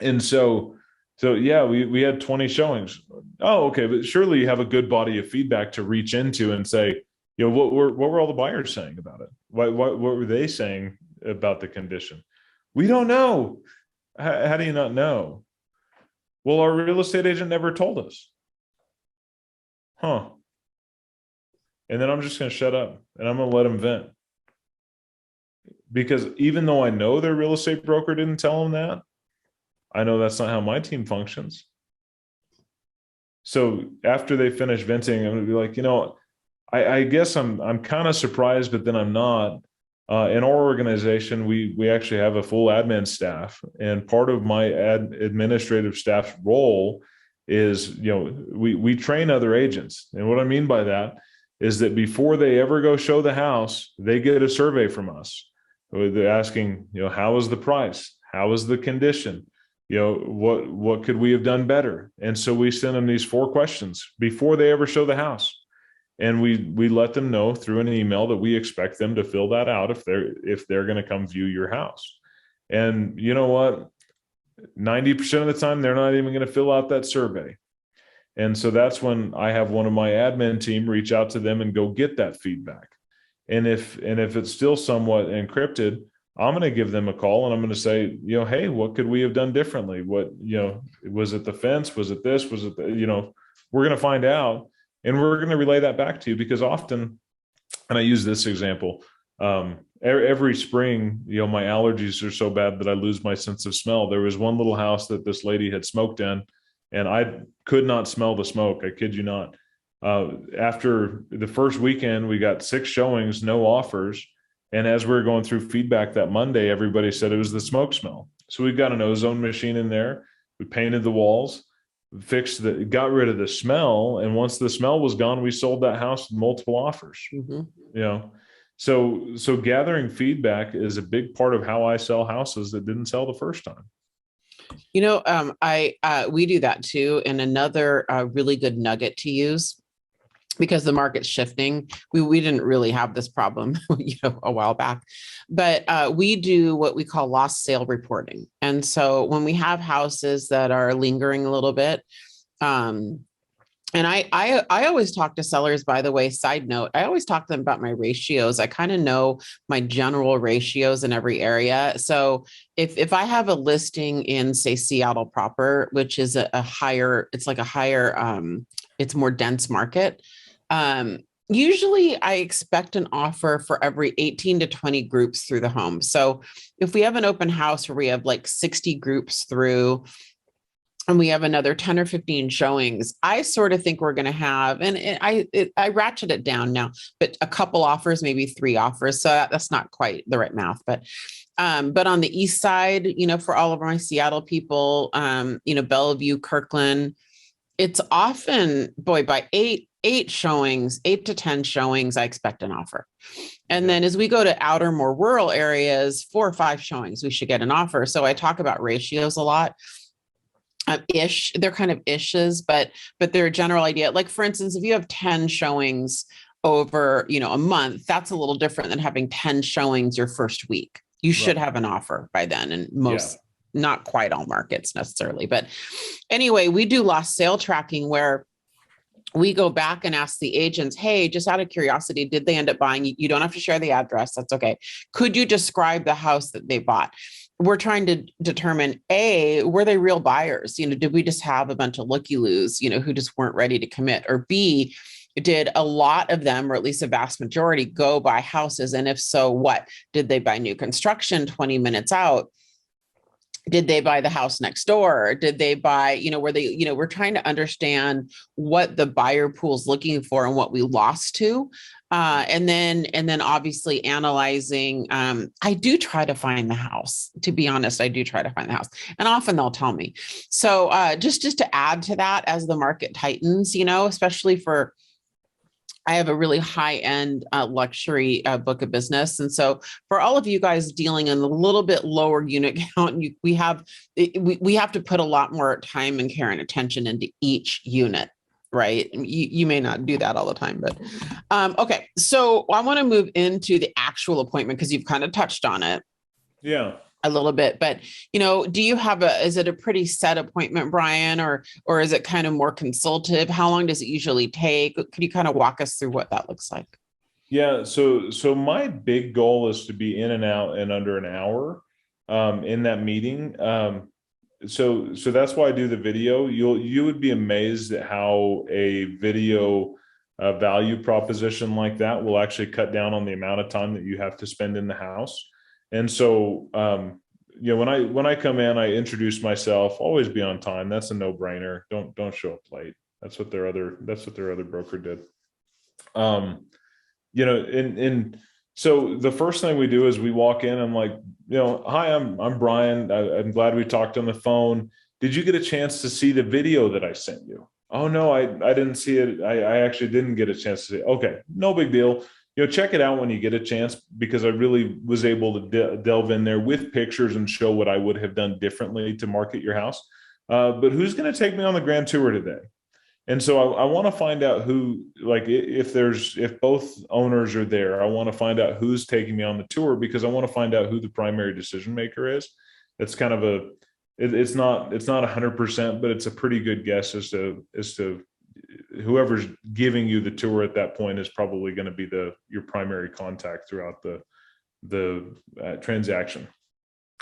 And so yeah, we had 20 showings. Oh, okay, but surely you have a good body of feedback to reach into and say, what were all the buyers saying about it? What were they saying about the condition? We don't know. How do you not know? Well, our real estate agent never told us. Huh. And then I'm just going to shut up and I'm going to let them vent. Because even though I know their real estate broker didn't tell them that, I know that's not how my team functions. So after they finish venting, I'm going to be like, I guess I'm kind of surprised, but then I'm not. In our organization, we actually have a full admin staff, and part of my administrative staff's role is, we train other agents. And what I mean by that is that before they ever go show the house, they get a survey from us. They're asking, how is the price? How is the condition? What could we have done better? And so we send them these 4 questions before they ever show the house. And we let them know through an email that we expect them to fill that out if they're going to come view your house. And you know what? 90% of the time, they're not even going to fill out that survey. And so that's when I have one of my admin team reach out to them and go get that feedback. And if it's still somewhat encrypted, I'm going to give them a call and I'm going to say, hey, what could we have done differently? What, was it the fence? Was it this? Was it, we're going to find out. And we're going to relay that back to you, because often, and I use this example, every spring, my allergies are so bad that I lose my sense of smell. There was one little house that this lady had smoked in, and I could not smell the smoke. I kid you not. After the first weekend, we got 6 showings, no offers. And as we were going through feedback that Monday, everybody said it was the smoke smell. So we've got an ozone machine in there. We painted the walls. Got rid of the smell, and once the smell was gone, we sold that house with multiple offers. So gathering feedback is a big part of how I sell houses that didn't sell the first time. We do that too. And another really good nugget to use, because the market's shifting. We didn't really have this problem, a while back, but we do what we call lost sale reporting. And so when we have houses that are lingering a little bit, and I always talk to sellers, by the way, side note, I always talk to them about my ratios. I kind of know my general ratios in every area. So if I have a listing in, say, Seattle proper, which is it's more dense market. Usually I expect an offer for every 18 to 20 groups through the home. So if we have an open house where we have like 60 groups through, and we have another 10 or 15 showings, I sort of think we're going to have, and I ratchet it down now, but a couple offers, maybe 3 offers. So that's not quite the right math, but on the east side, for all of my Seattle people, Bellevue, Kirkland, it's often, boy, by eight showings, 8 to 10 showings, I expect an offer. And then as we go to outer, more rural areas, 4 or 5 showings, we should get an offer. So I talk about ratios a lot. They're kind of ishes, but they're a general idea. Like, for instance, if you have 10 showings over, a month, that's a little different than having 10 showings your first week. You should have an offer by then, and most, not quite all markets necessarily. But anyway, we do lost sale tracking where we go back and ask the agents, hey, just out of curiosity, did they end up buying? You don't have to share the address. That's okay. Could you describe the house that they bought? We're trying to determine, A, were they real buyers? Did we just have a bunch of looky-loos, who just weren't ready to commit? Or B, did a lot of them, or at least a vast majority, go buy houses? And if so, what? Did they buy new construction 20 minutes out? Did they buy the house next door? Did they buy, we're trying to understand what the buyer pool is looking for and what we lost to. And then obviously analyzing, I do try to find the house, to be honest. I do try to find the house, and often they'll tell me. So just to add to that, as the market tightens, especially I have a really high-end luxury book of business. And so for all of you guys dealing in a little bit lower unit count, we have to put a lot more time and care and attention into each unit, right? You may not do that all the time, but okay. So I want to move into the actual appointment because you've kind of touched on it. Yeah. A little bit, but do you have is it a pretty set appointment, Bryan, or is it kind of more consultative? How long does it usually take? Could you kind of walk us through what that looks like? Yeah. So my big goal is to be in and out in under an hour in that meeting. So that's why I do the video. You would be amazed at how a video value proposition like that will actually cut down on the amount of time that you have to spend in the house. And so, when I come in, I introduce myself, always be on time. That's a no-brainer. Don't show up late. That's what their other broker did. So the first thing we do is we walk in. I'm like, hi, I'm Bryan. I'm glad we talked on the phone. Did you get a chance to see the video that I sent you? Oh no, I didn't see it. I actually didn't get a chance to see it. Okay, no big deal. Check it out when you get a chance, because I really was able to delve in there with pictures and show what I would have done differently to market your house. But who's going to take me on the grand tour today? And so I want to find out who, like, if both owners are there, I want to find out who's taking me on the tour, because I want to find out who the primary decision maker is. It's kind of it's not 100%, but it's a pretty good guess as to whoever's giving you the tour at that point is probably going to be your primary contact throughout the transaction.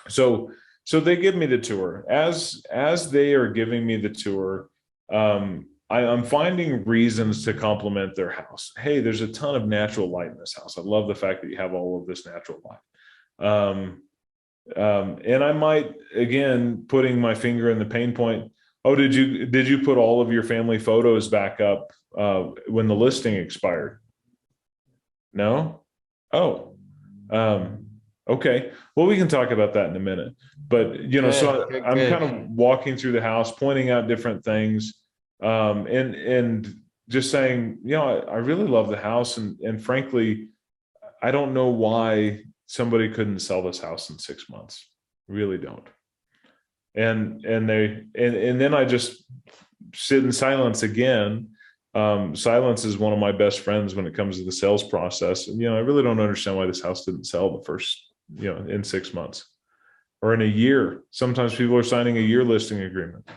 So they give me the tour. As they are giving me the tour, I'm finding reasons to compliment their house. Hey, there's a ton of natural light in this house. I love the fact that you have all of this natural light. And I might, again, putting my finger in the pain point. Oh, did you put all of your family photos back up when the listing expired? No? Oh, okay. Well, we can talk about that in a minute. But, so I'm kind of walking through the house, pointing out different things, and just saying, I really love the house. And frankly, I don't know why somebody couldn't sell this house in 6 months. Really don't. And then I just sit in silence again. Silence is one of my best friends when it comes to the sales process. And, I really don't understand why this house didn't sell the first, in 6 months or in a year. Sometimes people are signing a year listing agreement.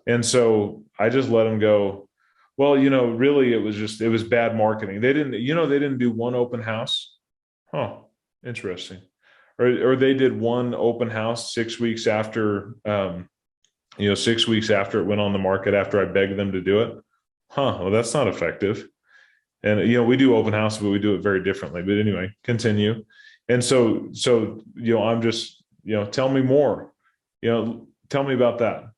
And so I just let them go, well, really it was bad marketing. They didn't do one open house. Huh. Interesting. Or they did one open house 6 weeks after, 6 weeks after it went on the market, after I begged them to do it. Huh. Well, that's not effective. And, we do open house, but we do it very differently. But anyway, continue. And so, I'm just, tell me more, tell me about that.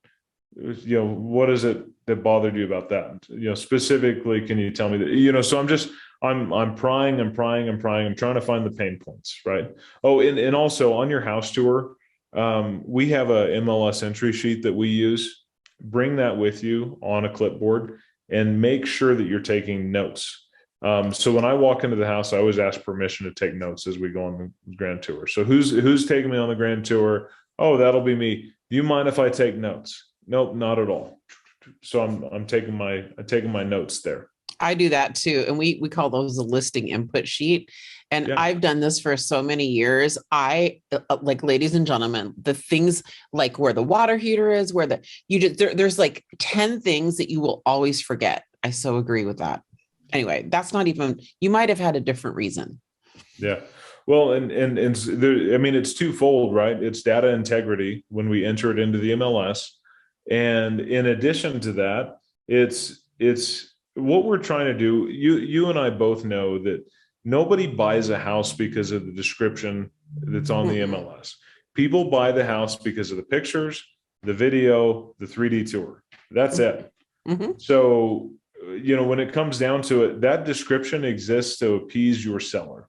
What is it that bothered you about that? Specifically, can you tell me that, so I'm prying, I'm trying to find the pain points. Right. Oh, and also on your house tour, we have a MLS entry sheet that we use. Bring that with you on a clipboard and make sure that you're taking notes. So when I walk into the house, I always ask permission to take notes as we go on the grand tour. So who's taking me on the grand tour? Oh, that'll be me. Do you mind if I take notes? Nope, not at all. So I'm taking my notes there. I do that too. And we call those a listing input sheet. And Yeah. I've done this for so many years. I like, ladies and gentlemen, the things like where the water heater is, there's like 10 things that you will always forget. I so agree with that. Anyway, that's not even, you might have had a different reason. Yeah. Well, and there, I mean, it's twofold, right? It's data integrity when we enter it into the MLS. And in addition to that, it's what we're trying to do. You and I both know that nobody buys a house because of the description that's on the MLS. People buy the house because of the pictures, the video, the 3D tour. That's it. Mm-hmm. So, when it comes down to it, that description exists to appease your seller.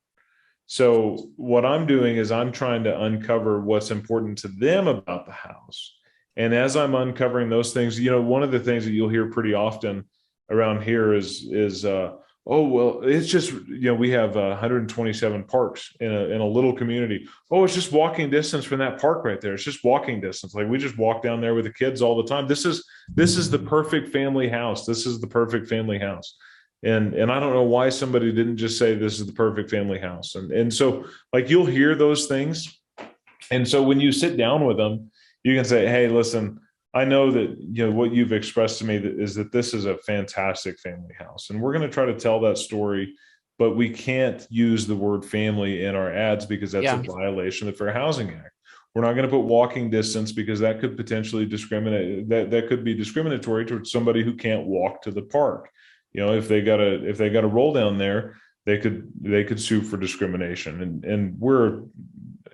So what I'm doing is I'm trying to uncover what's important to them about the house. And as I'm uncovering those things, one of the things that you'll hear pretty often around here is oh, well, it's just, we have 127 parks in a little community. Oh, it's just walking distance from that park right there. It's just walking distance. Like we just walk down there with the kids all the time. This is the perfect family house. This is the perfect family house. And I don't know why somebody didn't just say this is the perfect family house. And so like you'll hear those things. And so when you sit down with them, you can say, hey, listen, I know that, what you've expressed to me is that this is a fantastic family house. And we're going to try to tell that story, but we can't use the word family in our ads because that's a violation of the Fair Housing Act. We're not going to put walking distance because that could potentially discriminate. That could be discriminatory towards somebody who can't walk to the park. If they got a roll down there, they could sue for discrimination. And we're,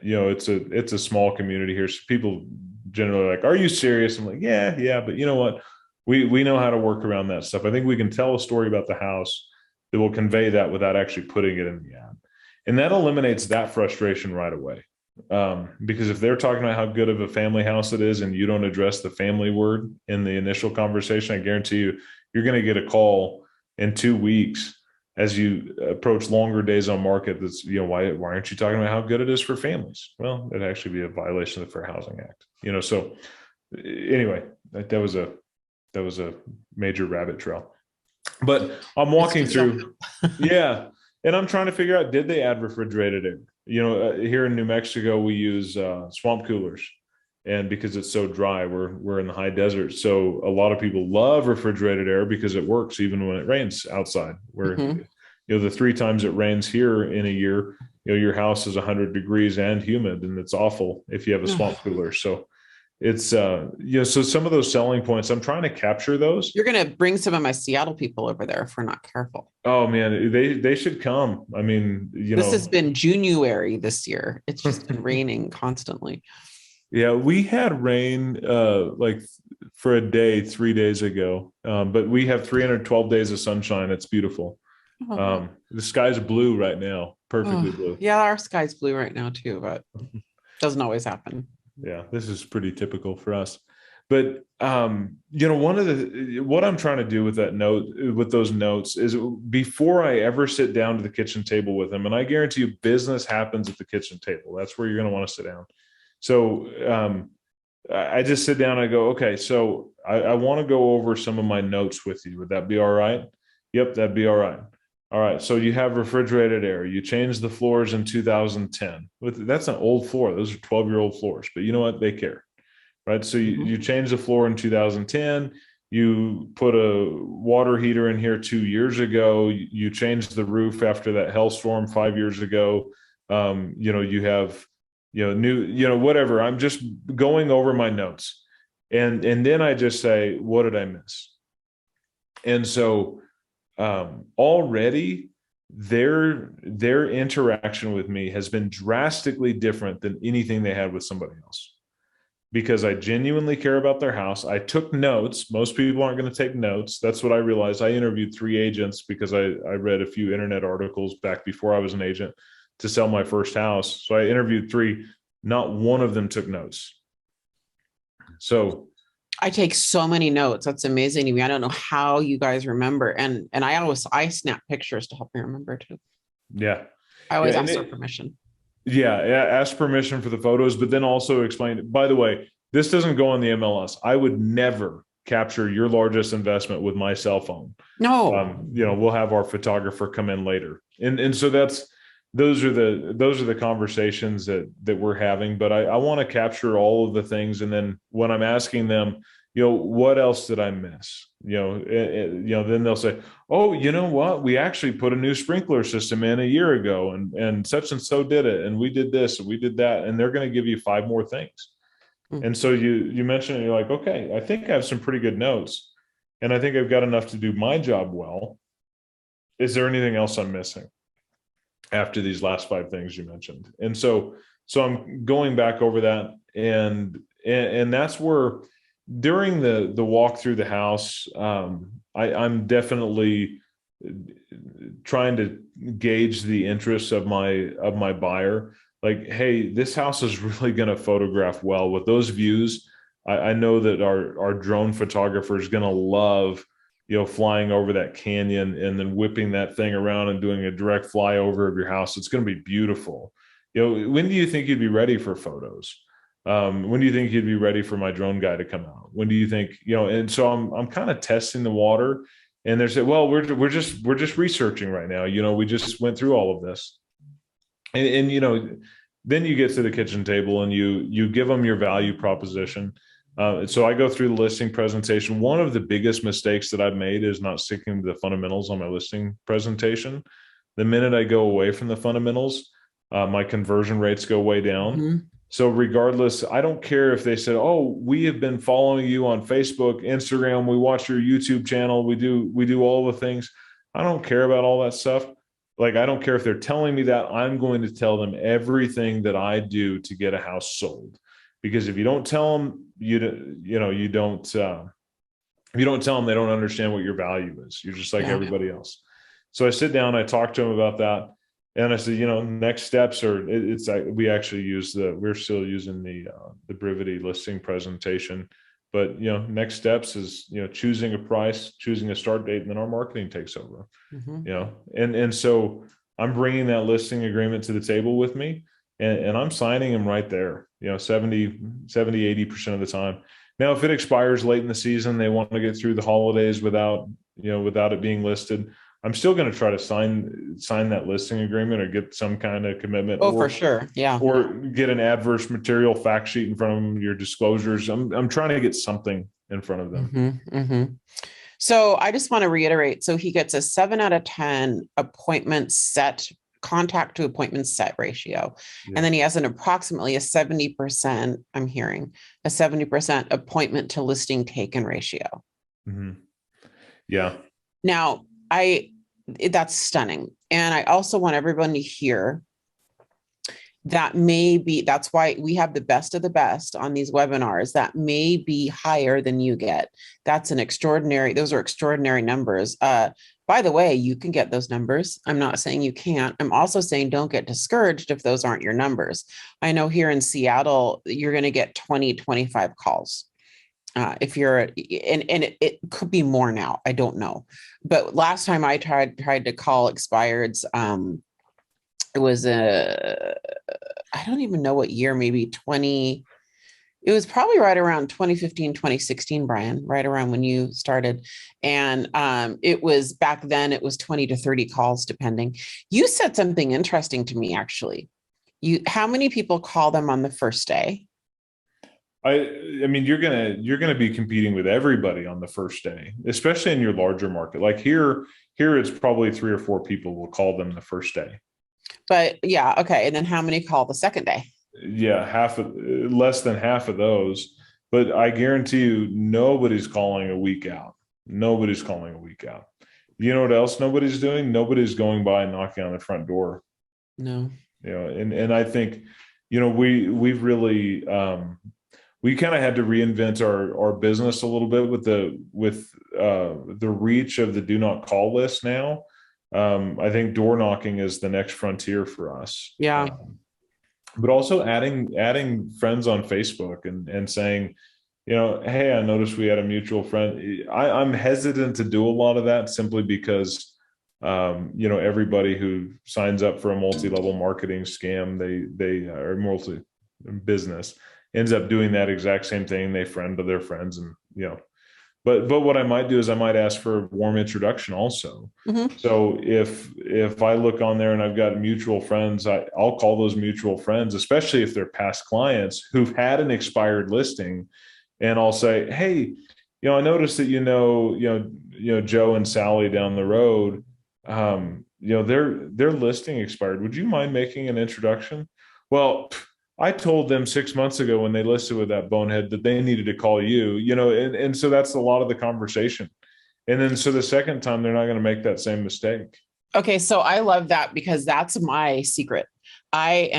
it's a small community here. So people generally are like, are you serious? I'm like, yeah. But you know what? We know how to work around that stuff. I think we can tell a story about the house that will convey that without actually putting it in the ad. And that eliminates that frustration right away. Because if they're talking about how good of a family house it is and you don't address the family word in the initial conversation, I guarantee you're going to get a call in 2 weeks as you approach longer days on market. That's, why aren't you talking about how good it is for families? Well, it'd actually be a violation of the Fair Housing Act. So anyway, that was a major rabbit trail. But I'm walking through, and I'm trying to figure out, did they add refrigerated air? Here in New Mexico, we use swamp coolers. And because it's so dry, we're in the high desert. So a lot of people love refrigerated air because it works even when it rains outside. Where, the 3 times it rains here in a year, your house is 100 degrees and humid, and it's awful if you have a swamp cooler. So it's, so some of those selling points, I'm trying to capture those. You're going to bring some of my Seattle people over there if we're not careful. Oh man, they should come. I mean, this has been January this year. It's just been raining constantly. Yeah, we had rain like for a day 3 days ago, but we have 312 days of sunshine. It's beautiful. The sky's blue right now, perfectly blue. Yeah, our sky's blue right now too, but doesn't always happen. Yeah, this is pretty typical for us. But what I'm trying to do with those notes is before I ever sit down to the kitchen table with them, and I guarantee you business happens at the kitchen table. That's where you're going to want to sit down. So I just sit down and I go, okay, so I want to go over some of my notes with you. Would that be all right? Yep, that'd be all right. All right. So you have refrigerated air. You changed the floors in 2010. That's an old floor. Those are 12-year-old floors, but you know what? They care, right? So you changed the floor in 2010. You put a water heater in here 2 years ago. You changed the roof after that hailstorm 5 years ago. You have, whatever. I'm just going over my notes. And then I just say, what did I miss? And so already their interaction with me has been drastically different than anything they had with somebody else, because I genuinely care about their house. I took notes. Most people aren't going to take notes. That's what I realized. I interviewed 3 agents because I read a few internet articles back before I was an agent to sell my first house. So I interviewed 3. Not one of them took notes. So I take so many notes. That's amazing to me. I don't know how you guys remember. And I snap pictures to help me remember too. yeah. I always ask for permission. Yeah, ask permission for the photos, but then also explain, by the way, this doesn't go on the MLS. I would never capture your largest investment with my cell phone. No. We'll have our photographer come in later. And so those are the conversations that we're having, but I want to capture all of the things. And then when I'm asking them, what else did I miss? Then they'll say, oh, you know what? We actually put a new sprinkler system in a year ago, and such and so did it. And we did this, and we did that. And they're going to give you 5 more things. Mm-hmm. And so you mentioned it, you're like, okay, I think I have some pretty good notes, and I think I've got enough to do my job well. Is there anything else I'm missing after these last 5 things you mentioned? And so I'm going back over that, and that's where, during the walk through the house, I'm definitely trying to gauge the interests of my buyer. Like, hey, this house is really going to photograph well with those views. I know that our drone photographer is going to love, flying over that canyon and then whipping that thing around and doing a direct flyover of your house. It's going to be beautiful. When do you think you'd be ready for photos? When do you think you'd be ready for my drone guy to come out? When do you think, and so I'm kind of testing the water, and they're saying, well, we're just researching right now. We just went through all of this. And then you get to the kitchen table and you give them your value proposition. So I go through the listing presentation. One of the biggest mistakes that I've made is not sticking to the fundamentals on my listing presentation. The minute I go away from the fundamentals, my conversion rates go way down. Mm-hmm. So regardless, I don't care if they said, oh, we have been following you on Facebook, Instagram, we watch your YouTube channel, we do all the things. I don't care about all that stuff. Like, I don't care if they're telling me that. I'm going to tell them everything that I do to get a house sold. Because if you don't tell them, you don't tell them, they don't understand what your value is. You're just like everybody else. So I sit down, I talk to them about that. And I said, next steps are, we're still using the Brivity listing presentation, but, next steps is, choosing a price, choosing a start date, and then our marketing takes over, and so I'm bringing that listing agreement to the table with me, and I'm signing them right there, 80% of the time. Now, if it expires late in the season, they want to get through the holidays without it being listed, I'm still going to try to sign that listing agreement or get some kind of commitment. Oh, for sure. Yeah. Or get an adverse material fact sheet in front of them, your disclosures. I'm trying to get something in front of them. Mm-hmm, mm-hmm. So I just want to reiterate. So he gets a 7 out of 10 contact to appointment set ratio. Yeah. And then he has approximately a 70%, I'm hearing a 70% appointment to listing taken ratio. Mm-hmm. Yeah. Now, that's stunning. And I also want everyone to hear that that's why we have the best of the best on these webinars. That may be higher than you get. Those are extraordinary numbers. By the way, you can get those numbers. I'm not saying you can't. I'm also saying don't get discouraged if those aren't your numbers. I know here in Seattle, you're going to get 20, 25 calls. If you're, and it could be more now, I don't know. But last time I tried to call expireds, it was I don't even know what year, maybe it was probably right around 2015, 2016, Bryan, right around when you started. And it was back then, it was 20 to 30 calls, depending. You said something interesting to me, actually. How many people call them on the first day? I mean, you're gonna be competing with everybody on the first day, especially in your larger market. Like here it's probably 3 or 4 people will call them the first day. But yeah, okay. And then how many call the second day? Yeah, less than half of those. But I guarantee you, nobody's calling a week out. Nobody's calling a week out. You know what else nobody's doing? Nobody's going by and knocking on the front door. No. And I think, we've really, we kind of had to reinvent our business a little bit with the reach of the do not call list now. I think door knocking is the next frontier for us. Yeah. But also adding friends on Facebook and saying, hey, I noticed we had a mutual friend. I'm hesitant to do a lot of that simply because, everybody who signs up for a multi-level marketing scam, they are multi-business, ends up doing that exact same thing. They friend to their friends, and but what I might do is I might ask for a warm introduction also. Mm-hmm. So if I look on there and I've got mutual friends, I'll call those mutual friends, especially if they're past clients who've had an expired listing, and I'll say, hey, I noticed that Joe and Sally down the road, their listing expired. Would you mind making an introduction? Well, I told them 6 months ago when they listed with that bonehead that they needed to call you, and so that's a lot of the conversation. And then so the second time they're not going to make that same mistake. Okay. So I love that because that's my secret. I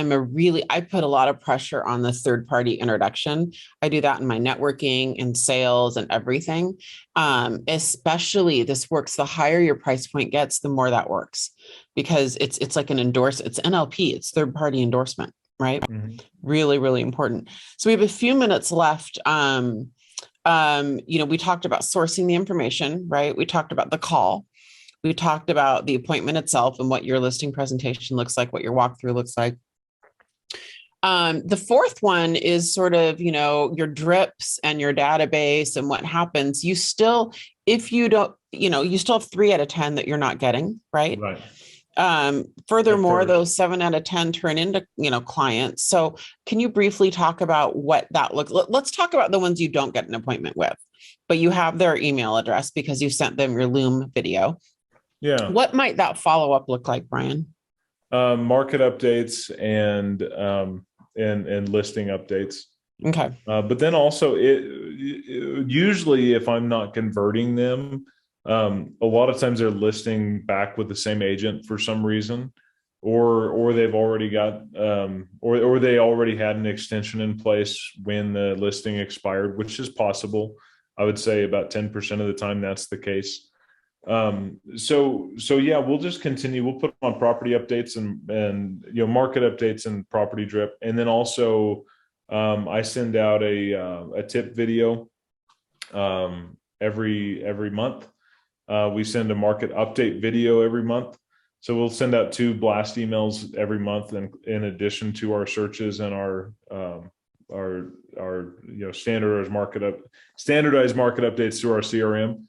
put a lot of pressure on the third party introduction. I do that in my networking and sales and everything. Especially this works. The higher your price point gets, the more that works, because it's like an it's NLP, it's third party endorsement, right? Mm-hmm. Really, really important. So we have a few minutes left. We talked about sourcing the information, right? We talked about the call. We talked about the appointment itself and what your listing presentation looks like, what your walkthrough looks like. The fourth one is sort of, your drips and your database and what happens. You still, if you don't, you still have 3 out of 10 that you're not getting, right? Right. Furthermore, those 7 out of 10 turn into, clients. So can you briefly talk about what that looks like? Let's talk about the ones you don't get an appointment with, but you have their email address because you sent them your Loom video. Yeah. What might that follow-up look like, Bryan? Market updates and listing updates. Okay. But then also usually if I'm not converting them, a lot of times they're listing back with the same agent for some reason, or they've already got, or they already had an extension in place when the listing expired, which is possible. I would say about 10% of the time that's the case. So yeah, we'll just continue. We'll put on property updates and market updates and property drip. And then also, I send out a tip video, every month. We send a market update video every month. So we'll send out 2 blast emails every month, and in addition to our searches and our standardized market updates to our CRM.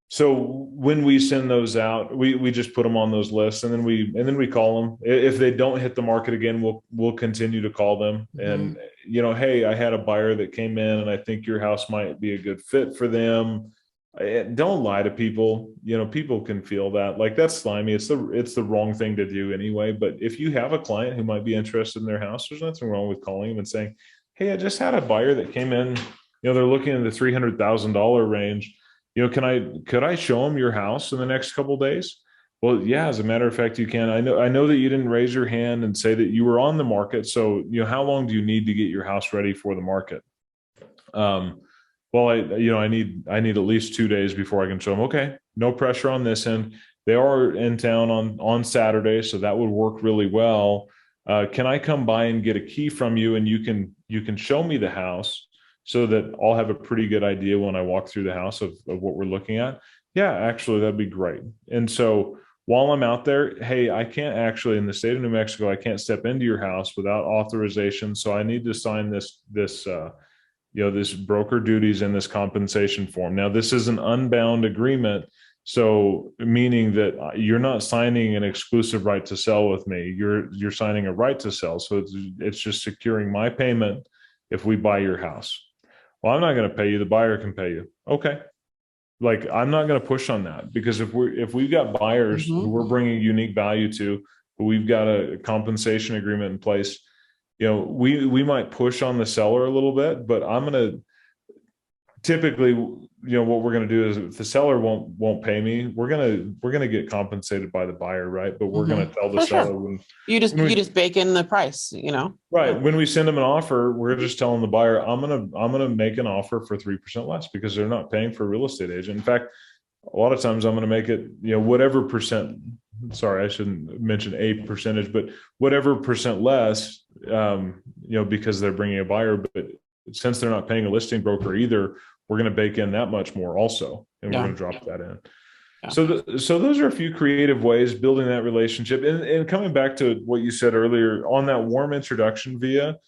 So when we send those out, we just put them on those lists, and then we call them. If they don't hit the market again, we'll continue to call them. Mm-hmm. And hey, I had a buyer that came in, and I think your house might be a good fit for them. Don't lie to people. People can feel that. Like, that's slimy. It's the wrong thing to do anyway. But if you have a client who might be interested in their house, there's nothing wrong with calling them and saying, hey, I just had a buyer that came in. They're looking in the $300,000 range. Could I show them your house in the next couple of days? Well, yeah, as a matter of fact, you can. I know that you didn't raise your hand and say that you were on the market. So, how long do you need to get your house ready for the market? Well, I need at least 2 days before I can show them. Okay, no pressure on this end. They are in town on Saturday, so that would work really well. Can I come by and get a key from you, and you can show me the house, so that I'll have a pretty good idea when I walk through the house of what we're looking at? Yeah, actually, that'd be great. And so while I'm out there, hey, I can't actually, in the state of New Mexico, I can't step into your house without authorization. So I need to sign this broker duties and this compensation form. Now, this is an unbound agreement. So meaning that you're not signing an exclusive right to sell with me. You're signing a right to sell. So it's just securing my payment if we buy your house. Well, I'm not going to pay you. The buyer can pay you. Okay. Like, I'm not going to push on that, because if we've got buyers who we're bringing unique value to, who we've got a compensation agreement in place, we might push on the seller a little bit, but I'm going to typically, what we're going to do is if the seller won't pay me, we're going to get compensated by the buyer, right? But we're going to tell the For seller sure. when You just bake in the price, right, when we send them an offer, we're just telling the buyer, I'm gonna make an offer for 3% less because they're not paying for a real estate agent. In fact, a lot of times I'm going to make it, whatever percent. Sorry, I shouldn't mention a percentage, but whatever percent less, because they're bringing a buyer. But since they're not paying a listing broker either, we're going to bake in that much more also, and we're going to drop that in. Yeah. So those are a few creative ways building that relationship. And coming back to what you said earlier on that warm introduction via,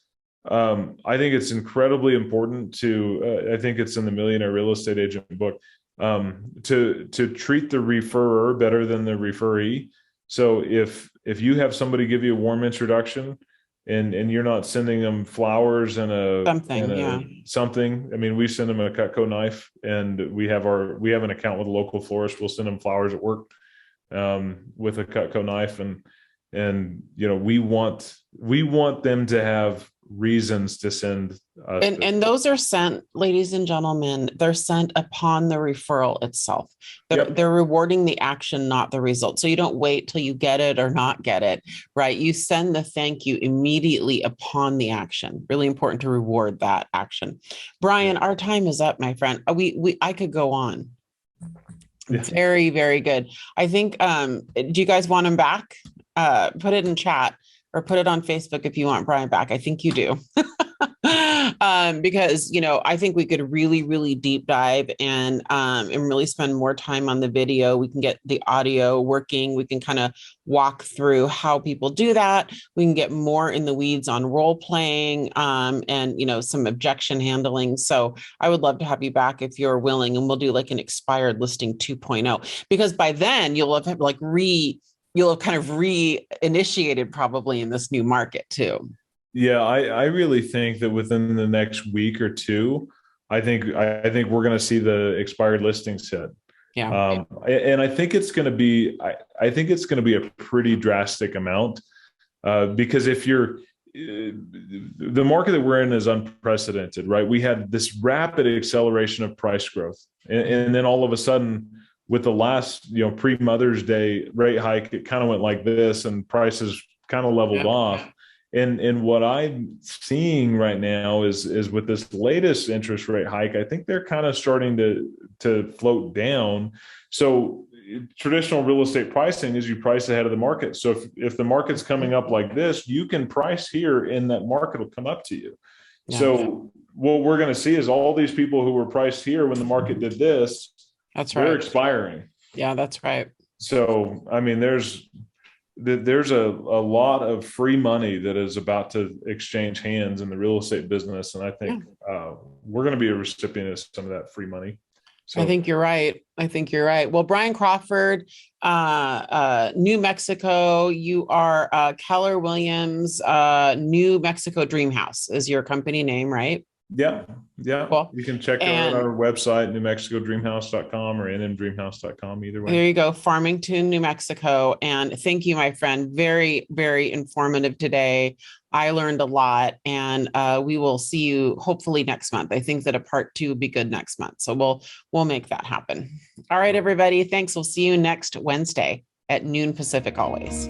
I think it's incredibly important to, I think it's in the Millionaire Real Estate Agent book, to treat the referrer better than the referee. So if you have somebody give you a warm introduction and you're not sending them flowers and something, I mean, we send them a Cutco knife, and we have an account with a local florist. We'll send them flowers at work with a Cutco knife, and we want them to have reasons to send us. And those are sent, ladies and gentlemen, they're sent upon the referral itself. They're rewarding the action, not the result. So you don't wait till you get it or not get it, right? You send the thank you immediately upon the action. Really important to reward that action. Bryan, our time is up, my friend. I could go on. Yeah. Very, very good. I think, do you guys want him back? Put it in chat or put it on Facebook if you want Bryan back. I think you do. Because, I think we could really, really deep dive and really spend more time on the video. We can get the audio working. We can kind of walk through how people do that. We can get more in the weeds on role playing and, some objection handling. So I would love to have you back if you're willing, and we'll do like an expired listing 2.0, because by then you'll have kind of reinitiated probably in this new market too. Yeah, I really think that within the next week or two, I think we're going to see the expired listings hit. Yeah. And I think it's going to be, I think it's going to be a pretty drastic amount because if the market that we're in is unprecedented, right? We had this rapid acceleration of price growth. And then all of a sudden, with the last, pre-Mother's Day rate hike, it kind of went like this, and prices kind of leveled off. And what I'm seeing right now is with this latest interest rate hike, I think they're kind of starting to float down. So traditional real estate pricing is you price ahead of the market. So if the market's coming up like this, you can price here, and that market will come up to you. Yeah. So what we're going to see is all these people who were priced here when the market did this, they're expiring. Yeah, that's right. So, I mean, there's a lot of free money that is about to exchange hands in the real estate business. And I think we're going to be a recipient of some of that free money. So I think you're right. Well, Bryan Crawford, New Mexico, you are Keller Williams, New Mexico Dream House is your company name, right? Yeah. Cool. You can check out our website, newmexicodreamhouse.com or nmdreamhouse.com, either way. There you go. Farmington, New Mexico. And thank you, my friend. Very, very informative today. I learned a lot, and we will see you hopefully next month. I think that a part 2 would be good next month. So we'll make that happen. All right, everybody. Thanks. We'll see you next Wednesday at noon Pacific always.